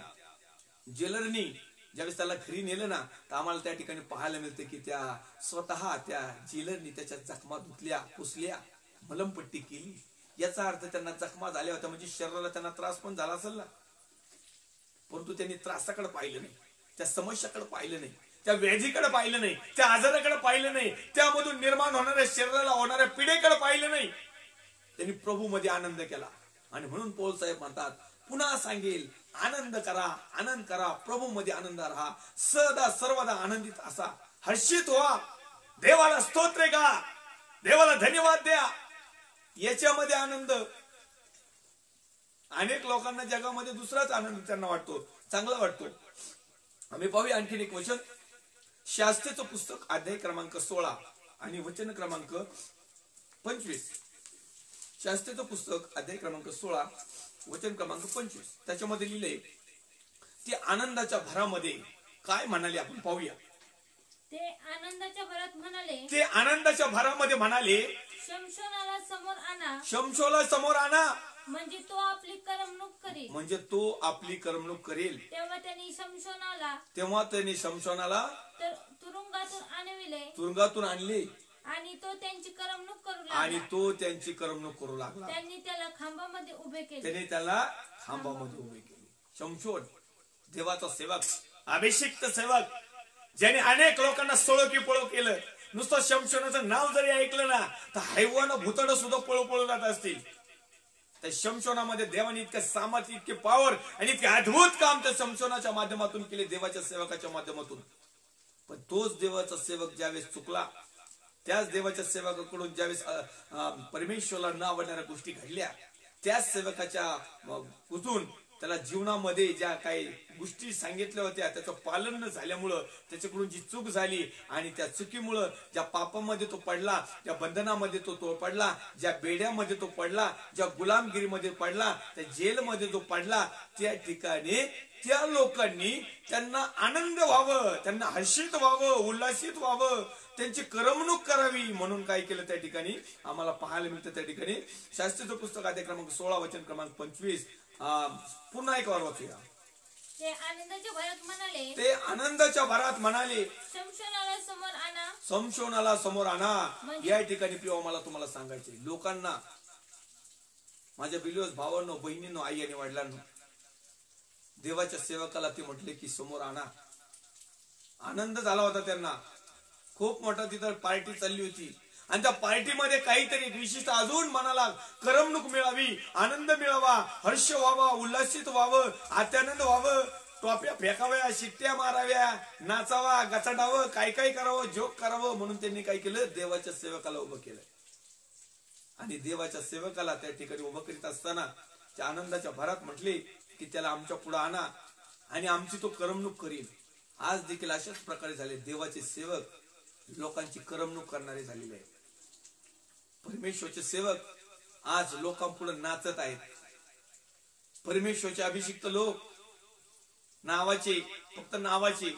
A: जेलरनी ज्यावेळेस त्याला घरी नेलं ना, तर आम्हाला त्या ठिकाणी पाहायला मिळतं की त्या स्वतः त्या जेलरनी त्याच्या जखमा धुतल्या, पुसल्या, मलमपट्टी केली. याचा अर्थ त्यांना जखमा झाल्या होत्या म्हणजे शरीराला त्यांना त्रास पण झाला असेल ना, परंतु त्यांनी त्रासाकडे पाहिलं नाही, त्या समस्याकडे पाहिलं नाही, त्या व्याधीकडे पाहिलं नाही, त्या आजाराकडे पाहिलं नाही, त्यामधून निर्माण होणाऱ्या शरीराला होणाऱ्या पिढेकडे पाहिलं नाही. त्यांनी प्रभूमध्ये आनंद केला. आणि म्हणून पौल साहेब म्हणतात, पुन्हा सांगेल, आनंद करा, आनंद करा, प्रभू मध्ये आनंद राहा, सदा सर्वदा आनंदित असा, हर्षित व्हा, देवाला स्तोत्र गा, देवाला धन्यवाद द्या. याच्यामध्ये आनंद. अनेक लोकांना जगामध्ये दुसराच आनंद त्यांना वाटतो, चांगला वाटतो. आम्ही पाहूया आणखीन एक वचन, शास्त्रेचं पुस्तक अध्याय क्रमांक 16 आणि वचन क्रमांक 25. शास्त्रेचं पुस्तक अध्याय क्रमांक 16 वचन क्रमांक 25. त्याच्यामध्ये लिहिले, ते आनंदाच्या भरामध्ये काय म्हणाले आपण पाहूया.
B: ते आनंदाच्या भरात म्हणाले,
A: ते आनंदाच्या भरामध्ये म्हणाले,
B: शमशोनाला समोर आणा,
A: शमशोला समोर आणा,
B: म्हणजे तो आपली करमणूक करेल.
A: म्हणजे तो आपली करमणूक करेल.
B: तेव्हा त्यांनी
A: शमशोनाला
B: तुरुंगातून आणविले,
A: तुरुंगातून आणले,
B: आणि तो त्यांची करमणूक करू लागला.
A: आणि तो त्यांची करमणूक करू लागला.
B: त्यांनी त्याला खांबामध्ये उभे केले.
A: त्याने त्याला खांबामध्ये उभे केले. शमशोन देवाचा सेवक, अभिषिक्त सेवक, ज्याने अनेक लोकांना सळो की पळो केलं. नुसतं शमशोनाचं नाव जरी ऐकलं ना, तर हैवान भूतड सुद्धा पळो पळो जात असतील. त्या शमशोनामध्ये देवाने इतकं सामर्थ्य, इतके पॉवर आणि इतके अद्भुत काम त्या शमशोनाच्या माध्यमातून केले, देवाच्या सेवकाच्या माध्यमातून. पण तोच देवाचा सेवक ज्यावेळेस चुकला, त्याच देवाच्या सेवकाकडून ज्यावेळेस परमेश्वराला न आवडणाऱ्या गोष्टी घडल्या, त्याच सेवकाच्या कुठून त्याला जीवनामध्ये ज्या काही गोष्टी सांगितल्या होत्या त्याचं पालन न झाल्यामुळं, त्याच्याकडून जी चूक झाली आणि त्या चुकीमुळं ज्या पापामध्ये तो पडला, त्या बंधनामध्ये तो पडला, ज्या बेड्यामध्ये तो पडला, ज्या गुलामगिरीमध्ये पडला, त्या जेलमध्ये जो पडला, त्या ठिकाणी त्या लोकांनी त्यांना आनंद व्हावं, त्यांना हर्षित व्हावं, उल्हासित व्हावं, त्यांची करमणूक करावी म्हणून काय केलं त्या ठिकाणी आम्हाला पाहायला मिळतं. त्या ठिकाणी शास्त्रीचं पुस्तक अध्याय क्रमांक 16 वचन क्रमांक 25 पुन्हा एक वार वाचूया.
B: ते आनंदाच्या भरात म्हणाले,
A: ते आनंदाच्या भरात म्हणाले,
B: शमशोनाला समोर आणा,
A: शमशोनाला समोर आणा. या ठिकाणी प्रिय मला तुम्हाला सांगायचे, लोकांना, माझ्या बिलिओस भावांनो, बहिणींनो, आई आणि वडिलांनो, देवाच्या सेवकाला ते म्हटले की समोर आणा. आनंद झाला होता त्यांना, खूप मोठा तिथं पार्टी चालली होती, आणि त्या पार्टीमध्ये काहीतरी विशिष्ट अजून मनाला करमणूक मिळावी, आनंद मिळावा, हर्ष व्हावा, उल्हासित व्हावं, आत्यानंद व्हावं. टोप्या फेकाव्या, शिट्ट्या माराव्या, नाचावा, गचडावं, काय काय करावं, जोक करावं म्हणून त्यांनी काय केलं, देवाच्या सेवकाला उभं केलं. आणि देवाच्या सेवकाला त्या ठिकाणी उभं करीत असताना त्या आनंदाच्या भरात म्हटले की त्याला आमच्या पुढे आणा आणि आमची तो करमणूक करील. आज देखील अशाच प्रकारे झाले. देवाचे सेवक लोकांची करमणूक करणारे झालेले आहेत. परमेश्वरचे सेवक आज लोकांपुढे नाचत आहेत. परमेश्वरचे अभिषिक्त लोक नावाचे, फक्त नावाचे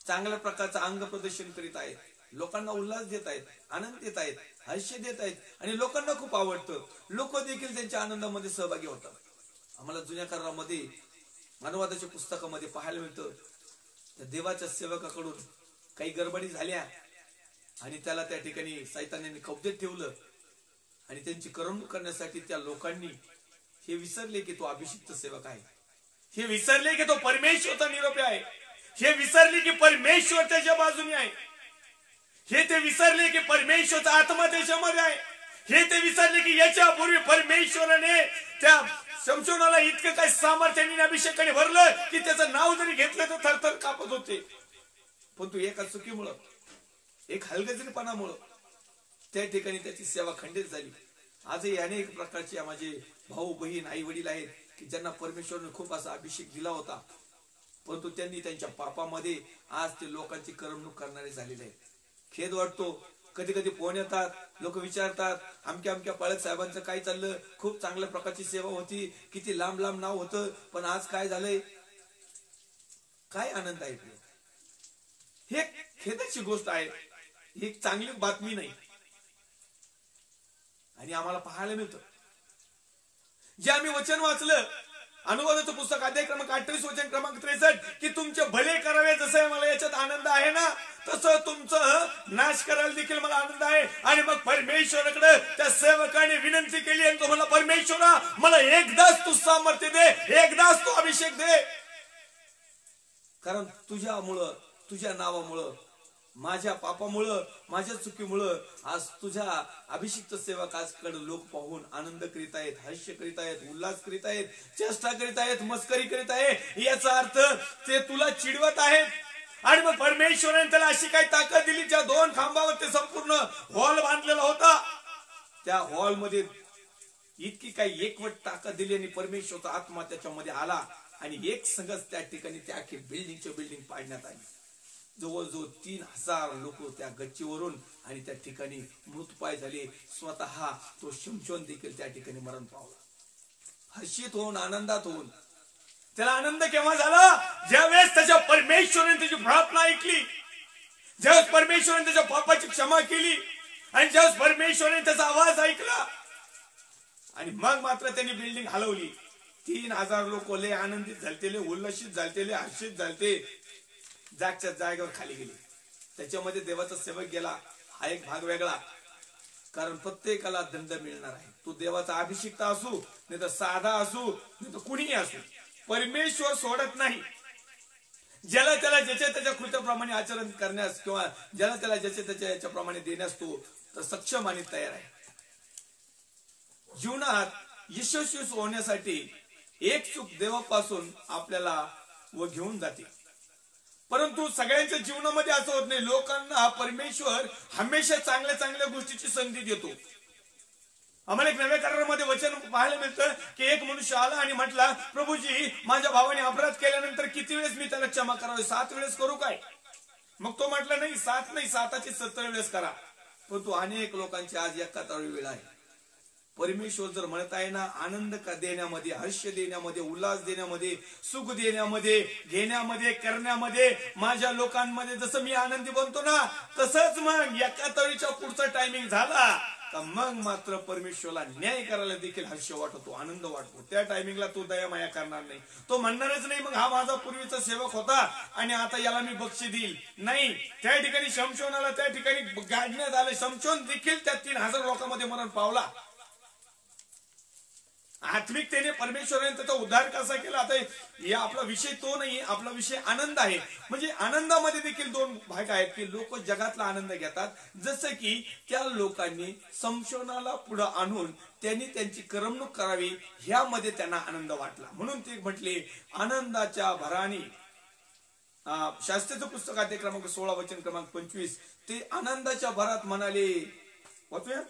A: चांगल्या प्रकारचं अंग प्रदर्शन करीत आहेत. लोकांना उल्हास देत आहेत, आनंद देत आहेत, हर्ष देत आहेत आणि लोकांना खूप आवडतं. लोक देखील त्यांच्या आनंदामध्ये सहभागी होतात. आम्हाला जुन्या करारामध्ये अनुवादाच्या पुस्तकामध्ये पाहायला मिळतं, त्या देवाच्या सेवकाकडून काही गडबडी झाल्या आणि त्याला त्या ठिकाणी सैतानाने कब्जेत ठेवलं आणि त्यांची करमणूक करण्यासाठी त्या लोकांनी हे विसरले की तो अभिषिक्त सेवक आहे, हे विसरले की तो परमेश्वरचा निरोप आहे, हे विसरले की परमेश्वर त्याच्या बाजूने आहे, हे ते विसरले की परमेश्वरचा आत्मा त्याच्यामध्ये आहे, हे ते विसरले की याच्यापूर्वी परमेश्वराने त्या शमशोनाला इतकं काय सामर्थ्याने अभिषेकाने भरलं की त्याचं नाव जरी घेतलं तर थरथर कापत होते. पण तू एका चुकीमुळं, एक हलगर्जीपणामुळं त्या ठिकाणी त्याची सेवा खंडित झाली. आजही अनेक प्रकारचे माझे भाऊ बहीण आई वडील आहेत की ज्यांना परमेश्वराने खूप असा अभिषेक दिला होता, परंतु त्यांनी त्यांच्या पापामध्ये आज ते लोकांची करमणूक करणारे झालेले आहेत. खेद वाटतो. कधी कधी फोन येतात, लोक विचारतात अमक्या अमक्या पाळक साहेबांचं काय चाललं, खूप चांगल्या प्रकारची सेवा होती, किती लांब लांब नाव होतं, पण आज काय झालंय, काय आनंद आहे. हे खेदाची गोष्ट आहे, ही चांगली बातमी नाही. आणि आम्हाला पाहायला मिळतं जे आम्ही वचन वाचलं, अनुवादाचं पुस्तक अध्याय क्रमांक 28 वचन क्रमांक 63 की तुमचे भले करावे जसं मला याच्यात आनंद आहे ना, तसं तुमचं नाश करायला देखील मला आनंद आहे. आणि मग परमेश्वराकडे त्या सेवकाने विनंती केली आणि तो म्हणला, परमेश्वरा मला एकदाच तू सामर्थ्य दे, एकदाच तू अभिषेक दे, कारण तुझ्यामुळं, तुझ्या नावामुळं, माझ्या पापामुळं, माझ्या चुकीमुळं आज तुझ्या अभिषिक्त सेवकाकडे लोक पाहून आनंद करीत आहेत, हर्ष करीत आहेत, उल्हास करीत आहेत, चेष्टा करीत आहेत, मस्करी करीत आहे. याचा अर्थ ते तुला चिडवत आहेत. आणि मग परमेश्वराने त्याला अशी काही ताकद दिली, ज्या 2 खांबावर ते संपूर्ण हॉल बांधलेला होता, त्या हॉलमध्ये इतकी काही एकवट ताकद दिली आणि परमेश्वरचा आत्मा त्याच्यामध्ये आला आणि एक संघच त्या ठिकाणी त्या आखी बिल्डिंग पाडण्यात आली. जवळजवळ 3000 लोक त्या गच्चीवरून आणि त्या ठिकाणी मृतपाय झाले. स्वतः तो शमशोन देखील त्या ठिकाणी मरण पावला. हर्षित होऊन, आनंदात होऊन. त्याला आनंद केव्हा झाला, ज्यावेळेस त्याच्या परमेश्वराने त्याची प्रार्थना ऐकली, ज्यावेळेस परमेश्वराने त्याच्या पापाची क्षमा केली आणि ज्यावेळेस परमेश्वराने त्याचा आवाज ऐकला आणि मग मात्र त्यांनी बिल्डिंग हलवली. 3000 लोक लय आनंदित झालते, उल्लसित झालते, हर्षित झालते, जागच्या जागेवर खाली गेले. त्याच्यामध्ये देवाचा सेवक गेला, हा एक भाग वेगळा, कारण प्रत्येकाला दंड मिळणार आहे. तो देवाचा अभिषिक्त असू नाही तर साधा असू नाही तर कुणीही असू, परमेश्वर सोडत नाही. ज्याला त्याला ज्याच्या त्याच्या कृत्याप्रमाणे आचरण करण्यास किंवा ज्याला त्याला ज्याच्या त्याच्या याच्याप्रमाणे देण्यास तो तर सक्षम आणि तयार आहे. जीवनात यशस्वी होण्यासाठी एक चूक देवापासून आपल्याला व घेऊन जाते, परंतु सगळ्यांच्या जीवनामध्ये असं होत नाही. लोकांना परमेश्वर हमेशा चांगल्या चांगल्या गोष्टीची संधी देतो. आम्हाला एक नव्या करारामध्ये वचन पाहायला मिळतं की एक मनुष्य आला आणि म्हटला, प्रभूजी माझ्या भावाने अपराध केल्यानंतर किती वेळेस मी त्याला क्षमा करावे, 7 वेळेस करू काय? मग तो म्हटला नाही, 7 नाही 7ची 70 वेळेस करा. परंतु अनेक लोकांची आज 71 वेळ आहे. परमेश्वर जर म्हणत आहे ना, आनंद देण्यामध्ये, हर्ष देण्यामध्ये, उल्हास देण्यामध्ये, सुख देण्यामध्ये, घेण्यामध्ये, करण्यामध्ये, माझ्या लोकांमध्ये जसं मी आनंदी बनतो ना, तसंच मग 71च्या पुढचा टायमिंग झाला का मग मात्र परमेश्वरला न्याय करायला देखील हर्ष वाटतो, आनंद वाटतो. त्या टायमिंगला तो दयामाया करणार नाही. तो म्हणणारच नाही मग हा माझा पूर्वीचा सेवक होता आणि आता याला मी बक्षी देईल. नाही, त्या ठिकाणी शमशोनाला त्या ठिकाणी गाडण्यात आलं. शमशोन देखील त्या 3000 लोकांमध्ये मरण पावला. आत्मिकतेने परमेश्वराने त्याचा उद्धार कसा केला. आता या आपला विषय तो नाही, आपला विषय आनंद आहे. म्हणजे आनंदामध्ये देखील दोन भाग आहेत की लोक जगातला आनंद घेतात, जसं की त्या लोकांनी संशोधनाला पुढे आणून त्यांनी त्यांची करमणूक करावी, ह्यामध्ये त्यांना आनंद वाटला. म्हणून ते म्हटले आनंदाच्या भराने. शास्त्रीचं पुस्तक आहे क्रमांक 16 वचन क्रमांक 25, ते आनंदाच्या भरात म्हणाले, वाचूया,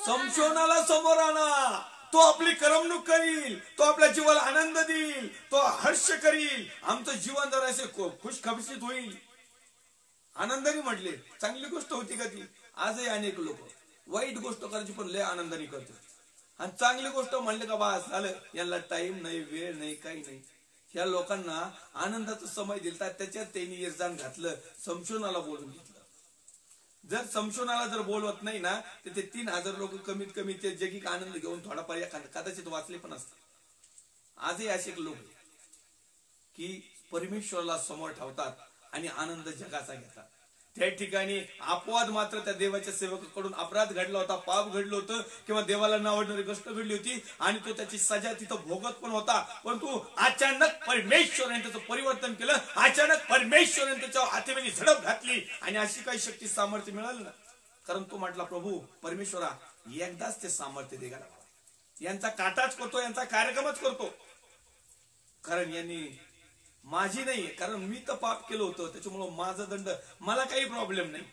A: समशोनाला समोर आणा. तो आपली करमणूक करील, तो आपल्या जीवाला आनंद देईल, तो हर्ष करील, आमचं जीवन जर असे खुशखबशीत होईल. आनंदाने म्हटले. चांगली गोष्ट होती का ती? आजही अनेक लोक वाईट गोष्ट करायची पण लय आनंदाने करतात, आणि चांगली गोष्ट म्हणले का बस झालं, यांना टाइम नाही, वेळ नाही, काही नाही. ह्या लोकांना आनंदाचा समय दिलता, त्याच्यात त्यांनी इरजान घातलं, समशोनाला बोलून घेतलं. जर समशोनाला जर बोलवत नाही ना, तर ते 3000 लोक कमीत कमी ते जगिक आनंद घेऊन थोडा पर्याय कदाचित वाचले पण असतात. आजही असे लोक की परमेश्वराला समोर ठेवतात आणि आनंद जगाचा घेतात. त्या ठिकाणी अपवाद मात्र त्या देवाच्या सेवकाकडून अपराध घडला होता, पाप घडलं होतं, किंवा देवाला न आवडणारी गोष्ट घडली होती, आणि तो त्याची सजा तिथं भोगत पण होता. परंतु अचानक परमेश्वराने त्याचं परिवर्तन केलं, अचानक परमेश्वराने त्याच्या हातीमध्ये झडप घातली, आणि अशी काही शक्ती सामर्थ्य मिळालं ना. कारण तो म्हटला, प्रभू परमेश्वरा एकदाच ते सामर्थ्य दे मला, यांचा काटाच करतो, यांचा कार्यक्रमच करतो. कारण यांनी माझी नाही, कारण मी तर पाप केलं होतं, त्याच्यामुळं माझा दंड, मला काही प्रॉब्लेम नाही.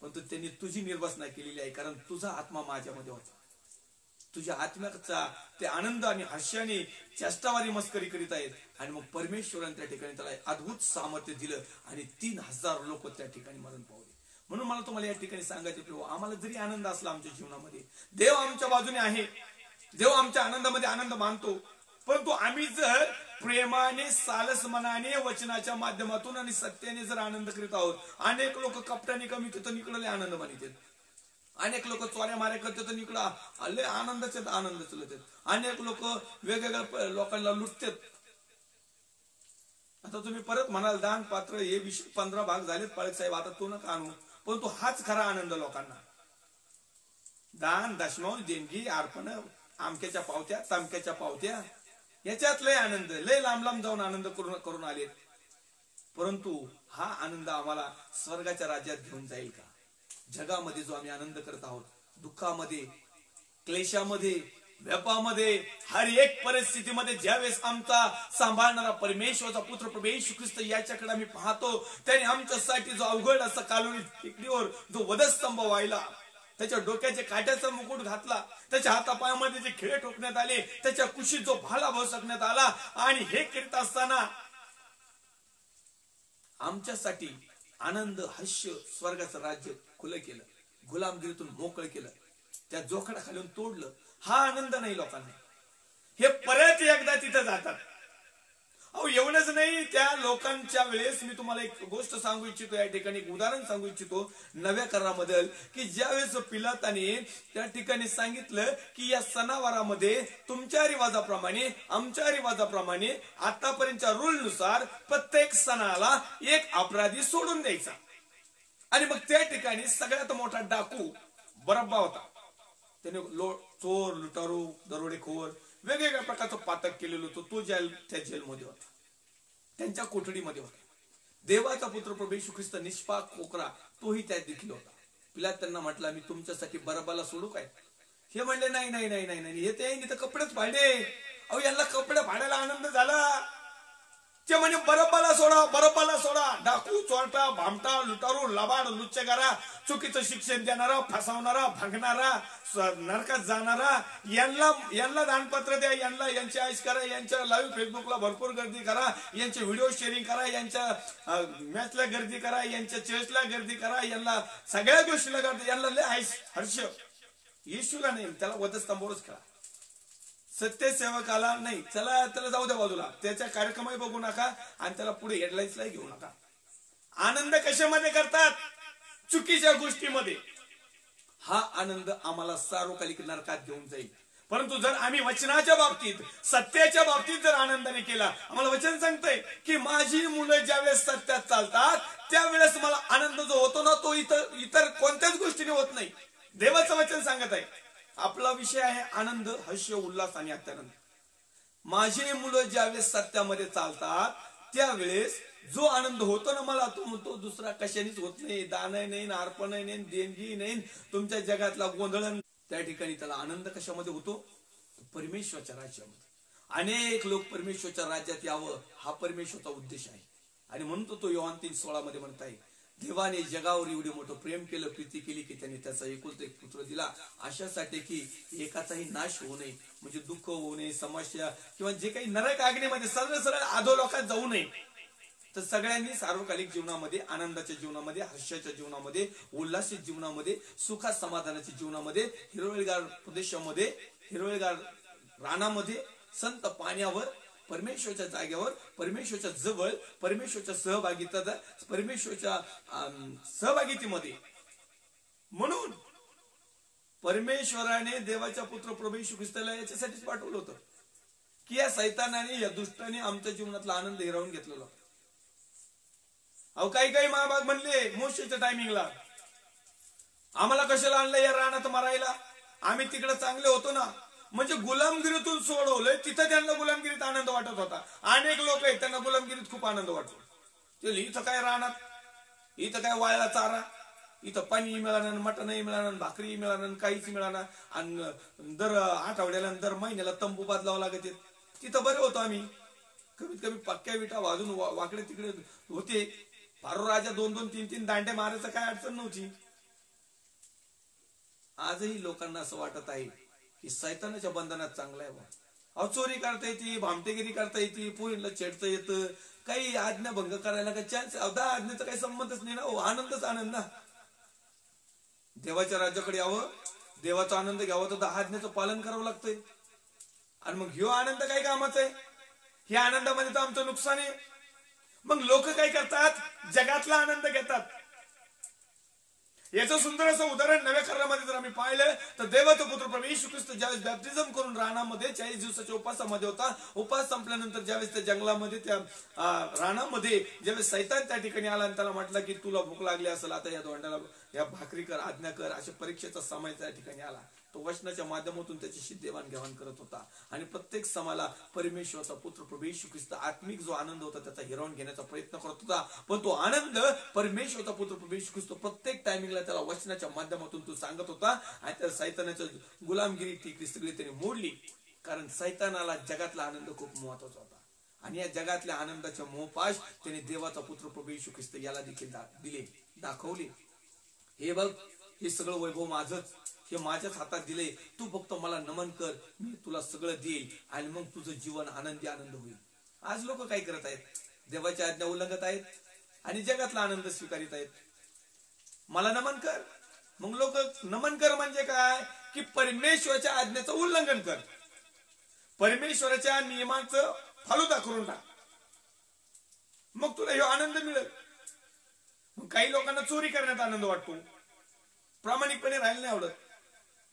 A: परंतु त्यांनी तुझी निर्वासना केलेली आहे, कारण तुझा आत्मा माझ्यामध्ये होता. तुझ्या आत्म्याचा ते आनंद आणि हास्याने चेष्टावारी मस्करी करीत आहेत. आणि मग परमेश्वराने त्या ठिकाणी त्याला अद्भुत सामर्थ्य दिलं, आणि 3000 लोक त्या ठिकाणी मरण पावले. म्हणून मला तुम्हाला या ठिकाणी सांगायचे, प्रभू आम्हाला जरी आनंद असला आमच्या जीवनामध्ये, देव आमच्या बाजूने आहे, देव आमच्या आनंदामध्ये आनंद मानतो, परंतु आम्ही जर प्रेमाने, सालस मनाने, वचनाच्या माध्यमातून आणि सत्याने जर आनंद करीत आहोत. अनेक लोक कपटाने कमी तिथं निकडले आनंद मानितात, अनेक लोक चोऱ्या माऱ्या करतात, निकडा आले आनंदाचे आनंद चलत. अनेक लोक वेगवेगळ्या लोकांना लुटतात. आता तुम्ही परत म्हणाल दान पात्र हे 15 भाग झालेत पाळक साहेब, आता तो नका आणू, परंतु हाच खरा आनंद लोकांना. दान, दशमांश, देणगी, अर्पण, आमक्याच्या पावत्या, तमक्याच्या पावत्या, याच्यात लय आनंद, लय लांब लांब जाऊन आनंद करून आलेत. परंतु हा आनंद आम्हाला स्वर्गाच्या राज्यात घेऊन जाईल का? जगामध्ये जो आम्ही आनंद करत आहोत, दुःखामध्ये, क्लेशामध्ये, व्यापामध्ये, हर एक परिस्थितीमध्ये ज्यावेळेस आमचा सांभाळणारा परमेश्वराचा पुत्र प्रभू येशू ख्रिस्त याच्याकडे आम्ही पाहतो, त्याने आमच्यासाठी जो अवघड असा कालोनी टेकडीवर जो वधस्तंभ व्हायला, त्याच्या डोक्याचे काट्याचा मुकुट घातला, त्याच्या हातापायामध्ये जे खिळे ठोकण्यात आले, त्याच्या कुशीत जो भाला भोसकण्यात आला, आणि हे करीत असताना आमच्यासाठी आनंद, हास्य, स्वर्गाचं राज्य खुलं केलं, गुलामगिरीतून मोकळं केलं, त्या जोखडा खालून तोडलं. हा आनंद नाही लोकांना. हे परत एकदा तिथं जातात. अहो एवढंच नाही, त्या लोकांच्या वेळेस मी तुम्हाला एक गोष्ट सांगू इच्छितो, या ठिकाणी एक उदाहरण सांगू इच्छितो नव्या करारामधील, की ज्यावेळेस पिलाताने त्या ठिकाणी सांगितलं की या सणावारामध्ये तुमच्या रिवाजाप्रमाणे, आमच्या रिवाजाप्रमाणे, आतापर्यंतच्या रूल नुसार प्रत्येक सणाला एक अपराधी सोडून द्यायचा. आणि मग त्या ठिकाणी सगळ्यात मोठा डाकू बरब्बा होता. त्याने चोर, लुटारू, दरोडेखोर, वेगवेगळ्या प्रकारचं पातक केलेलं होतं. तो त्या जेलमध्ये होता, त्यांच्या कोठडीमध्ये होता. देवाचा पुत्र प्रभू येशू ख्रिस्त निष्पाप कोकरा तोही त्यात देखील होता. पिलात त्यांना म्हटलं, मी तुमच्यासाठी बरब्बाला सोडू काय? हे म्हणले, नाही नाही नाही नाही नाही, हे ते कपडेच फाडले. अहो यांना कपडे फाडायला आनंद झाला. ते म्हणजे बरब्बाला सोडा, बरब्बाला सोडा. डाकू, चोरटा, भामटा, लुटारू, लबाड, लुच्चगारा, चुकीचं शिक्षण देणारा, फसवणारा, भागणारा, नरकात जाणारा, यांना दानपत्र द्या, यांची आईश करा, यांच्या लाईव्ह फेसबुकला भरपूर गर्दी करा, यांचे व्हिडिओ शेअरिंग करा, यांच्या मॅचला गर्दी करा, यांच्या चर्चला गर्दी करा, यांना सगळ्या गोष्टीला गर्दी, यांना लय आईश हर्ष. येशूला नाही, त्याला वधस्तंभावरच खेळा. सत्यसेवकाला नाही, त्याला जाऊ द्या बाजूला, त्याच्या कार्यक्रमही बघू नका, आणि त्याला पुढे हेडलाईन्सला घेऊ नका. आनंद कशामध्ये करतात? चुकीच्या गोष्टीमध्ये. हा आनंद आम्हाला सार्वकालिक नरकात घेऊन जाईल. परंतु जर आम्ही वचनाच्या बाबतीत, सत्याच्या बाबतीत जर आनंदाने केला, आम्हाला वचन सांगतंय की माझी मुलं ज्यावेळेस सत्यात चालतात त्यावेळेस मला आनंद जो होतो ना, तो इतर कोणत्याच गोष्टीने होत नाही. देवाचं वचन सांगत आहे. आपला विषय आहे आनंद, हर्ष, उल्हास आणि अत्यानंद. माझे मुलं ज्यावेळेस सत्यामध्ये चालतात त्यावेळेस जो आनंद होतो ना मला, तो म्हणतो दुसरा कशानेच होत नाही. दान नाही, अर्पण नाही, देणगी नाही, तुमच्या जगातला गोंधळ. त्या ठिकाणी त्याला आनंद कशामध्ये होतो? परमेश्वराच्या राज्यामध्ये. अनेक लोक परमेश्वराच्या राज्यात यावं हा परमेश्वराचा उद्देश आहे. आणि म्हणतो तो योहान 3:16 मध्ये म्हणताय, देवाने जगावर एवढे मोठं प्रेम केलं, प्रीती केली की त्यांनी त्याचा एकुलता एक पुत्र दिला, अशासाठी की एकाचाही नाश होऊ नये, म्हणजे दुःख होऊ नये, समस्या किंवा जे काही नरक आग्नेमध्ये सरळ सरळ अधोलोकात जाऊ नये. तर सगळ्यांनी सार्वकालिक जीवनामध्ये, आनंदाच्या जीवनामध्ये, हर्षाच्या जीवनामध्ये, उल्हासित जीवनामध्ये, सुखात समाधानाच्या जीवनामध्ये, हिरवळगार प्रदेशामध्ये, हिरवळगार रानामध्ये, संत पाण्यावर, परमेश्वरच्या जागेवर, परमेश्वरच्या जवळ, परमेश्वरच्या परमेश्वरच्या सहभागितीमध्ये. म्हणून परमेश्वराने देवाच्या पुत्र प्रभू येशू ख्रिस्ताला याच्यासाठीच पाठवलं होतं की या सैतानाने, या दुष्टाने आमच्या जीवनातला आनंद हिरावून घेतलेला. अहो काही महाभाग म्हणले मोशेच्या टायमिंगला, आम्हाला कशाला आणलं या रानात मारायला, आम्ही तिकडे चांगले होतो ना. म्हणजे गुलामगिरीतून सोडवलंय, तिथं त्यांना गुलामगिरीत आनंद वाटत होता. अनेक लोक आहेत त्यांना गुलामगिरीत खूप आनंद वाटतो. ते इथं काय रानात, इथं काय वाळला चारा, इथं पाणी मिळालं, मटणही मिळालं, भाकरी मिळालं, काहीच मिळालं, आणि दर आठवड्याला दर महिन्याला तंबू बांधावं लागत. तिथं बरे होतो आम्ही. कमीत कमी पक्क्या विटा वाजून वाकडे तिकडे होते. फारो राजा 2-2, 3-3 दांडे मारायचं काय अडचण नव्हती. आजही लोकांना असं वाटत आहे की सैतानाच्या बंधनात चांगला आहे. अहो चोरी करता येते, भामटेगिरी करता येते, पोरीला छेडता येतं, काही आज्ञा भंग करायला काही चान्स, आज्ञेचा काही संबंधच नाही ना. आनंदच आनंद ना. देवाच्या राज्याकडे यावं, देवाचा आनंद घ्यावा तर 10 आज्ञेचं पालन करावं लागतंय. आणि मग ह्यो आनंद काय कामाचा आहे? ह्या आनंदामध्ये तर आमचं नुकसान आहे. मग लोक काय करतात? जगातला आनंद घेतात. याचं सुंदर असं उदाहरण नव्या करारामध्ये जर आम्ही पाहिलं तर देवाचा पुत्र प्रभू येशू ख्रिस्त ज्यावेळेस बॅप्टिझम करून रानामध्ये 40 दिवसाच्या उपासामध्ये होता, उपास संपल्यानंतर ज्यावेळेस त्या जंगलामध्ये, त्या रानामध्ये ज्यावेळेस सैतान त्या ठिकाणी आला आणि त्याला म्हटलं की तुला भूक लागली असेल, आता या धोंड्याला या भाकरी कर, आज्ञा कर, अशा परीक्षेचा समय त्या ठिकाणी आला. तो वचनाच्या माध्यमातून त्याची देवाणघेवाण करत होता. आणि प्रत्येक समाला परमेश्वराचा पुत्र प्रभू येशू ख्रिस्त आत्मिक जो आनंद होता त्याचा हिरावून घेण्याचा प्रयत्न करत होता. पण तो आनंद परमेश्वराचा पुत्र प्रभू येशू ख्रिस्त प्रत्येक टायमिंगला त्याला वचनाच्या माध्यमातून तो सांगत होता. आणि त्या सैतानाच्या गुलामगिरी ती सगळी त्याने मोडली. कारण सैतानाला जगातला आनंद खूप महत्वाचा होता. आणि या जगातल्या आनंदाच्या मोहपाश त्याने देवाचा पुत्र प्रभू येशू ख्रिस्त याला देखील दिले, दाखवले. हे बघ, हे सगळं वैभव माझंच, हे माझ्याच हातात दिले, तू फक्त मला नमन कर, मी तुला सगळं देईल आणि मग तुझं जीवन आनंदी आनंद होईल. आज लोक काय करत आहेत? देवाच्या आज्ञा उल्लंघत आहेत आणि जगातला आनंद स्वीकारित आहेत. मला नमन कर. मग लोक नमन कर म्हणजे काय? की परमेश्वराच्या आज्ञेचं उल्लंघन कर, परमेश्वराच्या नियमांचं फालुदा करून टाक, मग तुला हे आनंद मिळेल. मग काही लोकांना चोरी करण्यात आनंद वाटतो, प्रामाणिकपणे राहायला नाही आवडत.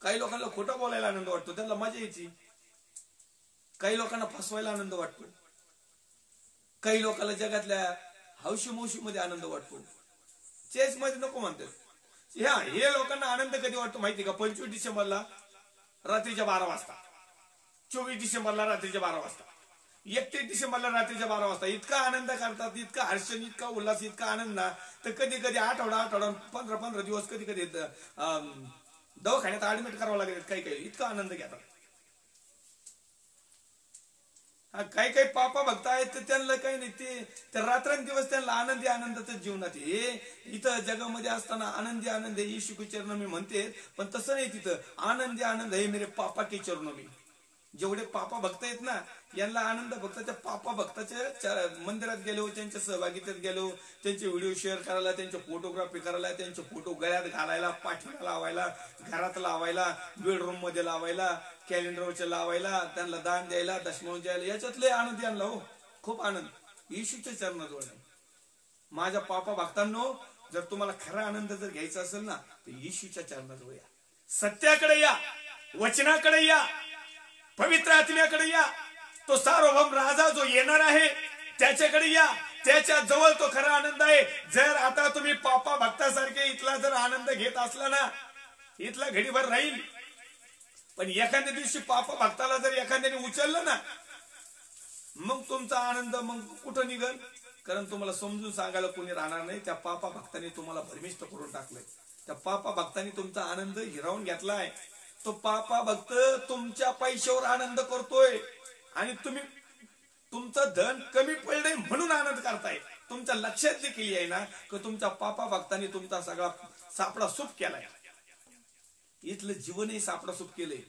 A: काही लोकांना खोटं बोलायला आनंद वाटतो, त्यांना मजा यायची. काही लोकांना फसवायला आनंद वाटतो. काही लोकांना जगातल्या हौशी मौशी मध्ये आनंद वाटतो, चेस मध्ये नको म्हणतात. हे लोकांना आनंद कधी वाटतो माहिती का? 25 डिसेंबरला रात्रीच्या 12 वाजता, 24 डिसेंबरला रात्रीच्या 12 वाजता, 31 डिसेंबरला रात्रीच्या 12 वाजता इतका आनंद करतात, इतका हर्ष, इतका उल्हास, इतका आनंद ना. तर कधी कधी आठवडा 15 दिवस कधी कधी दवाखान्यात ऍडमिट करावं लागेल. काही इतका आनंद घेतात. काही पापा भक्त आहेत ते त्यांना काही नाही, ते रात्रंदिवस त्यांना आनंदी आनंदाचं जीवनात. हे इथं जगामध्ये असताना आनंदी आनंद आहे येशू के चरण मी म्हणते, पण तसं नाही. तिथं आनंदी आनंद हे मेरे पापा के चरण मी. जेवढे पापा भक्त आहेत ना, यांना आनंद फक्त त्या पापा भक्ताच्या मंदिरात गेलो, त्यांच्या सहभागितेत गेलो, त्यांचे व्हिडिओ शेअर करायला, त्यांचे फोटोग्राफी करायला, त्यांचे फोटो गळ्यात घालायला, पाठीला लावायला, घरात लावायला, बेडरूम मध्ये लावायला, कॅलेंडरवरच्या लावायला, त्यांना दान द्यायला, दशमूळ द्यायला, याच्यातले आनंद आणला. हो, खूप आनंद येशूच्या चरणाजवळ. माझ्या पापा भक्तांनो, जर तुम्हाला खरा आनंद जर घ्यायचा असेल ना, तर येशूच्या चरणाजवळ या, सत्याकडे या, वचनाकडे या, पवित्र आत्म्याकडे या. तो सार्वभौम राजा जो येणार आहे त्याच्याकडे या. त्याच्या जवळ तो खरा आनंद आहे. जर आता तुम्ही पापा भक्तासारखे इथला जर आनंद घेत असला ना, इथला घडीभर राहील, पण एखाद्या दिवशी पाप भक्ताला जर एखाद्याने उचललं ना, मग तुमचा आनंद मग कुठं निघल? कारण तुम्हाला समजून सांगायला कोणी राहणार नाही. त्या पापा भक्ताने तुम्हाला भरमिष्ट करून टाकलंय. त्या पापा भक्ताने तुमचा आनंद हिरावून घेतलाय. तो पापा भक्त तुमच्या पैशावर आनंद करतोय आणि तुम्ही तुमचं धन कमी पडलंय म्हणून आनंद करताय. तुमच्या लक्षात देखील आहे ना की तुमच्या पापा भक्ताने तुमचा सगळा सापडा सूप केलाय. इथलं जीवनही सापडा सूप केलंय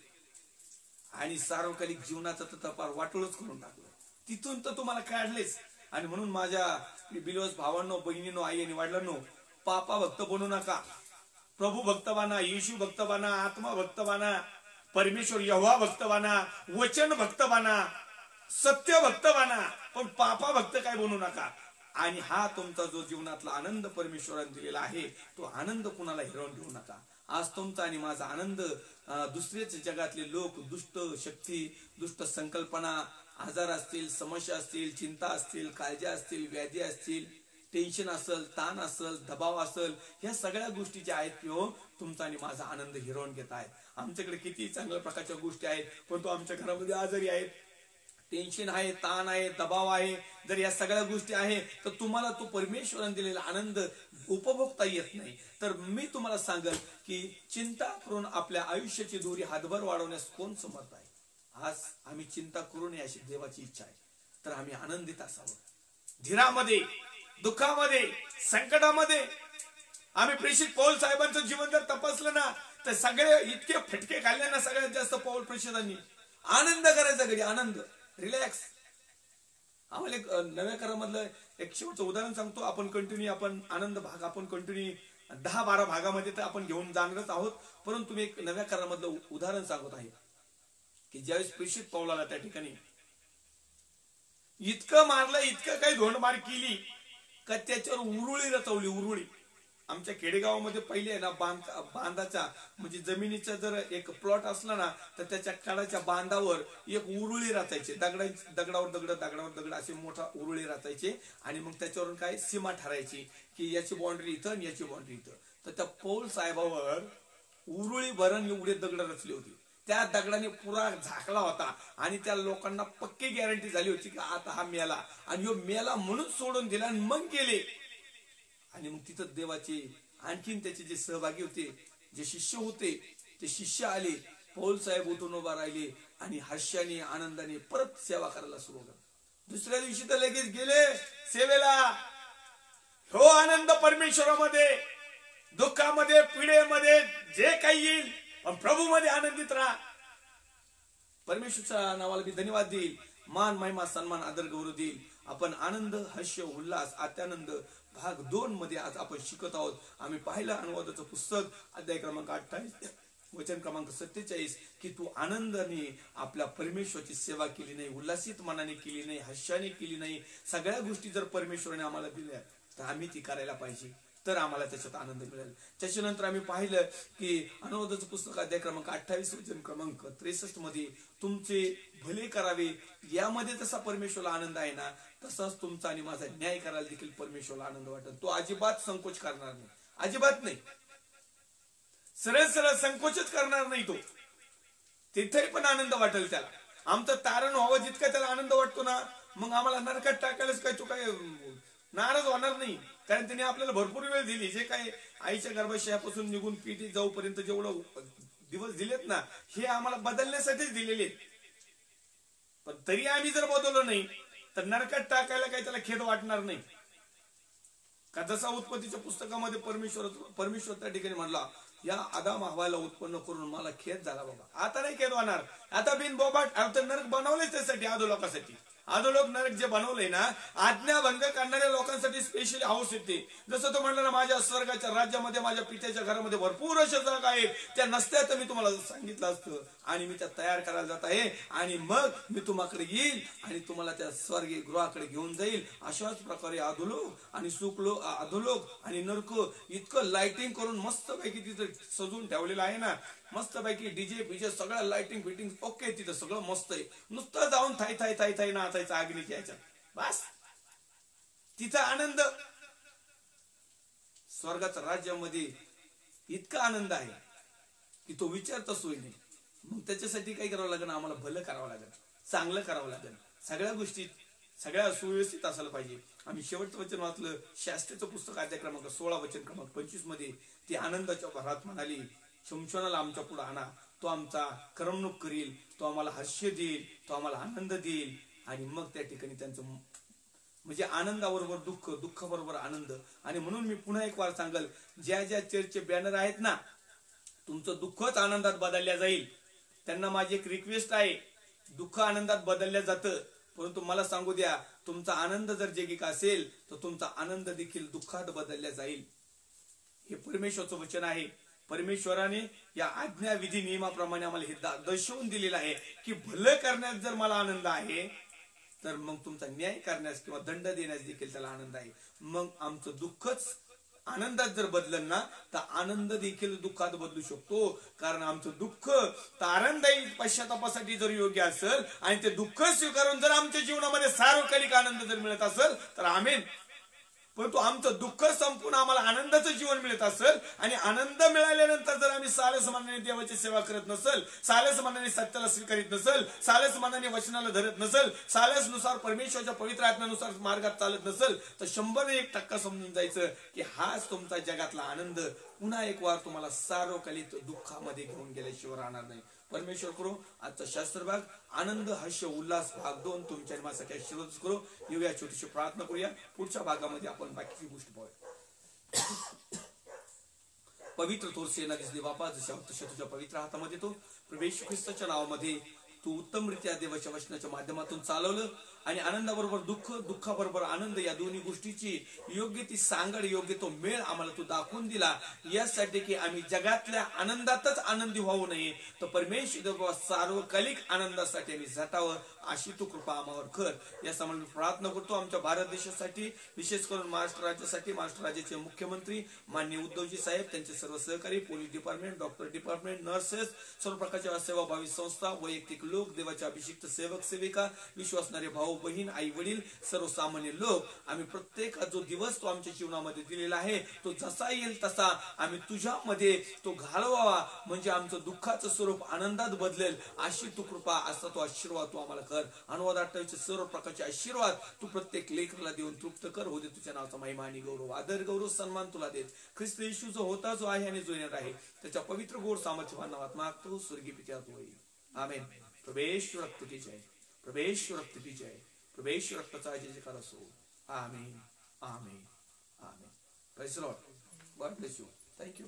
A: आणि सार्वकालिक जीवनाचं तर फार वाटोळच करून टाकलं. तिथून तर तुम्हाला काढलेच. आणि म्हणून माझ्या बिलोस भावांनो, बहिणींनो, आई आणि वडिलांनो, पापा भक्त बनू नका. प्रभू भक्त बना, येशू भक्त बना, आत्मा भक्त बना, परमेश्वर यहोवा भक्त बना, वचन भक्त बना, सत्य भक्त बना, पण पापा भक्त काय बनू नका. आणि हा तुमचा जो जीवनातला आनंद परमेश्वराने दिलेला आहे, तो आनंद कुणाला हिरावून घेऊ नका. आज तुमचा आणि माझा आनंद दुसरेच जगातले लोक, दुष्ट शक्ती, दुष्ट संकल्पना, आजार असतील, समस्या असतील, चिंता असतील, काळज्या असतील, व्याधी असतील, टेन्शन असेल, ताण असेल, दबाव असेल, ह्या सगळ्या गोष्टी ज्या आहेत किंवा तुमचा आणि माझा आनंद हिरावून घेत आहेत. आमच्याकडे किती चांगल्या प्रकारच्या गोष्टी आहेत, पण तो आमच्या घरामध्ये आजारी आहेत, टेन्शन आहे, ताण आहे, दबाव आहे. जर या सगळ्या गोष्टी आहे तर तुम्हाला तो परमेश्वराने दिलेला आनंद उपभोगता येत नाही. तर मी तुम्हाला सांगेल की चिंता करून आपल्या आयुष्याची दोरी हातभर वाढवण्यास कोण समर्थ आहे? आज आम्ही चिंता करू नये अशी देवाची इच्छा आहे. तर आम्ही आनंदित असावं. धीरामध्ये, दुःखामध्ये, संकटामध्ये. आम्ही प्रेषित पौल साहेबांचं जीवन जर तपासलं ना, तर सगळे इतके फटके खाल्ले ना, सगळ्यात जास्त पौल प्रेषितांनी. आनंद करायचा घडी, आनंद, रिलॅक्स. आम्हाला एक नव्या करामधलं एक शेवटचं उदाहरण सांगतो. आपण कंटिन्यू आपण आनंद भाग आपण कंटिन्यू 10-12 भागामध्ये तर आपण घेऊन जाणारच आहोत. परंतु मी एक नव्या करामधलं उदाहरण सांगत आहे की ज्यावेळेस प्रेषित पौलाला त्या ठिकाणी इतकं मारलं, इतकं काही धोंडमार केली का त्याच्यावर उरुळी रचवली. उरुळी आमच्या खेडेगावामध्ये पहिले आहे ना, बांधाच्या म्हणजे जमिनीचा जर एक प्लॉट असला ना, तर त्याच्या कडाच्या बांधावर एक उरुळी रचायचे. दगडावर दगड असे मोठा उरुळी रचायचे आणि मग त्याच्यावरून काय सीमा ठरायची की याची बाउंड्री इथं आणि याची बाउंड्री इथं. तर त्या पौल साहेबावर उरुळी भरण एवढे दगड रचले होते. त्या दगडाने पुरा झाकला होता आणि त्या लोकांना पक्की गॅरंटी झाली होती की आता हा मेला, आणि ह्यो मेला म्हणून सोडून दिला आणि मग गेले. आणि मग तिथं देवाचे आणखीन त्याचे जे सहभागी होते, जे शिष्य होते, ते शिष्य आले. पौल साहेब उठून उभा राहिले आणि हर्षाने, आनंदाने परत सेवा करायला सुरू केली. दुसऱ्या दिवशी तर लगेच गेले सेवेला. हो आनंद परमेश्वरामध्ये, दुःखामध्ये, पिढेमध्ये जे काही येईल, पण प्रभू मध्ये आनंदित राहा. परमेश्वरच्या नावाला मी धन्यवाद देईल, मान, महिमा, सन्मान, आदर, गौरव देईल. आपण आनंद, हर्ष, उल्हास, आत्यानंद भाग 2 मध्ये आज आपण शिकत आहोत. आम्ही पाहिलं अनुवादाचं पुस्तक, अध्याय क्रमांक 28, वचन क्रमांक 47 की तू आनंदाने आपल्या परमेश्वराची सेवा केली नाही, उल्हासित मनाने केली नाही, हर्षाने केली नाही. सगळ्या गोष्टी जर परमेश्वराने आम्हाला दिल्या तर आम्ही ती करायला पाहिजे, तर आम्हाला त्याच्यात आनंद मिळेल. त्याच्यानंतर आम्ही पाहिलं की अनुवादाचं पुस्तक अध्याय क्रमांक 28 वचन क्रमांक 63 मध्ये तुमचे भले करावे यामध्ये जसा परमेश्वराला आनंद आहे ना, तसाच तुमचा आणि माझा न्याय करायला देखील परमेश्वराला आनंद वाटेल. तो अजिबात संकोच करणार नाही, अजिबात नाही. सरळ सरळ संकोचच करणार नाही तो. तिथेही पण आनंद वाटेल त्याला. आमचं तारण व्हावं जितका त्याला आनंद वाटतो ना, मग आम्हाला नरकात टाकायलाच काय तो काय नाराज होणार नाही. कारण त्यांनी आपल्याला भरपूर वेळ दिली. जे काही आईच्या गर्भाशयापासून निघून पीठी जाऊपर्यंत जेवढं दिवस दिलेत ना, हे आम्हाला बदलण्यासाठीच दिलेले. पण तरी आम्ही जर बदललो नाही तर नरकात टाकायला काही त्याला खेद वाटणार नाही. का जसा उत्पत्तीच्या पुस्तकामध्ये परमेश्वर त्या ठिकाणी म्हणला, या आदाम हवाला उत्पन्न करून मला खेद झाला बाबा. आता नाही खेद होणार. आता बिन बोबाट आता नरक बनवलेच त्यासाठी, आदो लोकांसाठी. अधोलोक नरक जे बनवलंय ना, आज्ञाभंग करणाऱ्या लोकांसाठी स्पेशली हाऊस येते. जसं तो म्हणलं ना, माझ्या स्वर्गाच्या राज्यामध्ये माझ्या पित्याच्या घरामध्ये भरपूर अशा जागा आहेत, त्या नसत्या तर मी तुम्हाला सांगितलं असतं. आणि मी त्या तयार करायला जात आहे आणि मग मी तुम्हाकडे येईल आणि तुम्हाला त्या स्वर्गीय गृहाकडे घेऊन जाईल. अशाच प्रकारे अधोलोक आणि सुखलोक, अधोलोक आणि नरक इतकं लाइटिंग करून मस्त पैकी तिथं सजून ठेवलेलं आहे ना. मस्त पैकी डीजे बीजे सगळं लाइटिंग फिटिंग ओके, तिथं सगळं मस्त आहे. नुसतं जाऊन थाय थाय थाय थाय नाचायचं अग्नीच्या याच्यात, बस तिथं आनंद. स्वर्गाच्या राज्यामध्ये इतका आनंद आहे की तो विचारता सोय नाही. मग त्याच्यासाठी काय करावं लागेल, आम्हाला भलं करावं लागेल, चांगलं करावं लागेल, सगळ्या गोष्टी सगळ्या सुव्यवस्थित असायला पाहिजे. आम्ही शेवटचं वचन वाचलं, शास्त्रीचं पुस्तक अध्याय क्रमांक 16 वचन क्रमांक 25 मध्ये ती आनंदाच्या भरात म्हणाली, शमशोनाला आमच्या पुढे आणा, तो आमचा करमणूक करील, तो आम्हाला हास्य देईल, तो आम्हाला आनंद देईल. आणि मग त्या ठिकाणी त्यांचं म्हणजे आनंदाबरोबर दुःख, दुःखाबरोबर आनंद. आणि म्हणून मी पुन्हा एक वार सांगल, ज्या ज्या चर्चचे बॅनर आहेत ना, तुमचं दुःखच आनंदात बदलल्या जाईल. त्यांना माझी एक रिक्वेस्ट आहे, दुःख आनंदात बदलल्या जातं, परंतु मला सांगू द्या, तुमचा आनंद जर जैविक असेल तर तुमचा आनंद देखील दुःखात बदलल्या जाईल. हे परमेश्वरचं वचन आहे. परमेश्वराने या आज्ञा विधी नियमाप्रमाणे आम्हाला हे दर्शवून दिलेलं आहे की भलं करण्यास जर मला आनंद आहे तर मग तुमचा न्याय करण्यास किंवा दंड देण्यास देखील त्याला आनंद आहे. मग आमचं दुःखच आनंदात जर बदलल ना तर आनंद देखील दुःखात बदलू शकतो. कारण आमचं दुःख तर आनंददायी पश्चातापासाठी जर योग्य असेल आणि ते दुःख स्वीकारून जर आमच्या जीवनामध्ये सार्वकालिक आनंद जर मिळत असेल तर आमेन. परंतु आमचं दुःख संपून आम्हाला आनंदाचं जीवन मिळत असेल आणि आनंद मिळाल्यानंतर जर आम्ही सालस मनाने देवाची सेवा करत नसेल, सालस मनाने सत्याला स्वीकारित नसेल, सालस मनाने वचनाला धरत नसेल, सालसनुसार परमेश्वराच्या पवित्र आत्म्यानुसार मार्गात चालत नसेल तर 101% समजून जायचं की हाच तुमचा जगातला आनंद पुन्हा एक वार तुम्हाला सार्वकालिक दुःखामध्ये घेऊन गेल्याशिवाय राहणार नाही. परमेश्वर करो आजचा शास्त्र भाग आनंद हास्य उल्हास भाग 2 तुमच्या माझ्यासाठी आशीर्वाद करो. येऊया, छोटीशी प्रार्थना करूया, पुढच्या भागामध्ये आपण बाकीची गोष्ट पाहूया. पवित्र थोर सेना दिसली बापा, जशा तुझ्या पवित्र हातामध्ये तो प्रभू ख्रिस्ताच्या नावामध्ये तू उत्तमरित्या देवाच्या वचनाच्या माध्यमातून चालवलं आणि आनंदाबरोबर दुःख, दुःखाबरोबर आनंद या दोन्ही गोष्टीची योग्य ती सांगड, योग्य तो मेळ आम्हाला तू दाखवून दिला. यासाठी की आम्ही जगातल्या आनंदातच आनंदी व्हावू नये तर परमेश्वर सार्वकालिक आनंदासाठी आम्ही झटावं अशी तू कृपा आम्हावर कर. यासाठी प्रार्थना करतो आमच्या भारत देशासाठी, विशेष करून महाराष्ट्र राज्यासाठी. महाराष्ट्र राज्याचे मुख्यमंत्री माननीय उद्धवजी साहेब, त्यांचे सर्व सहकारी, police department, doctor department, nurses, सर्व प्रकारच्या सेवाभावी संस्था, वैयक्तिक लोक, देवाचे अभिषिक्त सेवक सेविका, विश्वासणारे भाऊ बहीण, आई वडील, सर्वसामान्य लोक, आम्ही प्रत्येक जो दिवस तो आमच्या जीवनामध्ये दिलेला आहे तो जसा येईल तसा आम्ही तुझ्यामध्ये तो घालवावा, म्हणजे आमचं दुःखाचं स्वरूप आनंदात बदलेल अशी तू कृपा, असा तो आशीर्वाद तू आम्हाला कर. अनुवाद 28 सर्व प्रकारचे आशीर्वाद तू प्रत्येक लेकराला देऊन तृप्त कर. हो दे तुझ्या नावाचा महिमा आणि गौरव, आदर गौरव सन्मान तुला देत. ख्रिस्त येशू जो होता, जो आहे आणि जो येणार आहे, त्याच्या पवित्र गोड सामर्थ्यवान नावात मागतो, स्वर्गीय पित्या तू होईल. आमेन. प्रवेश रक्त की जय, प्रवेश रक्त की जय, प्रवेश रक्ताचा जय जयकार असो. Amen, amen, amen. Praise the Lord. God bless you. Thank you.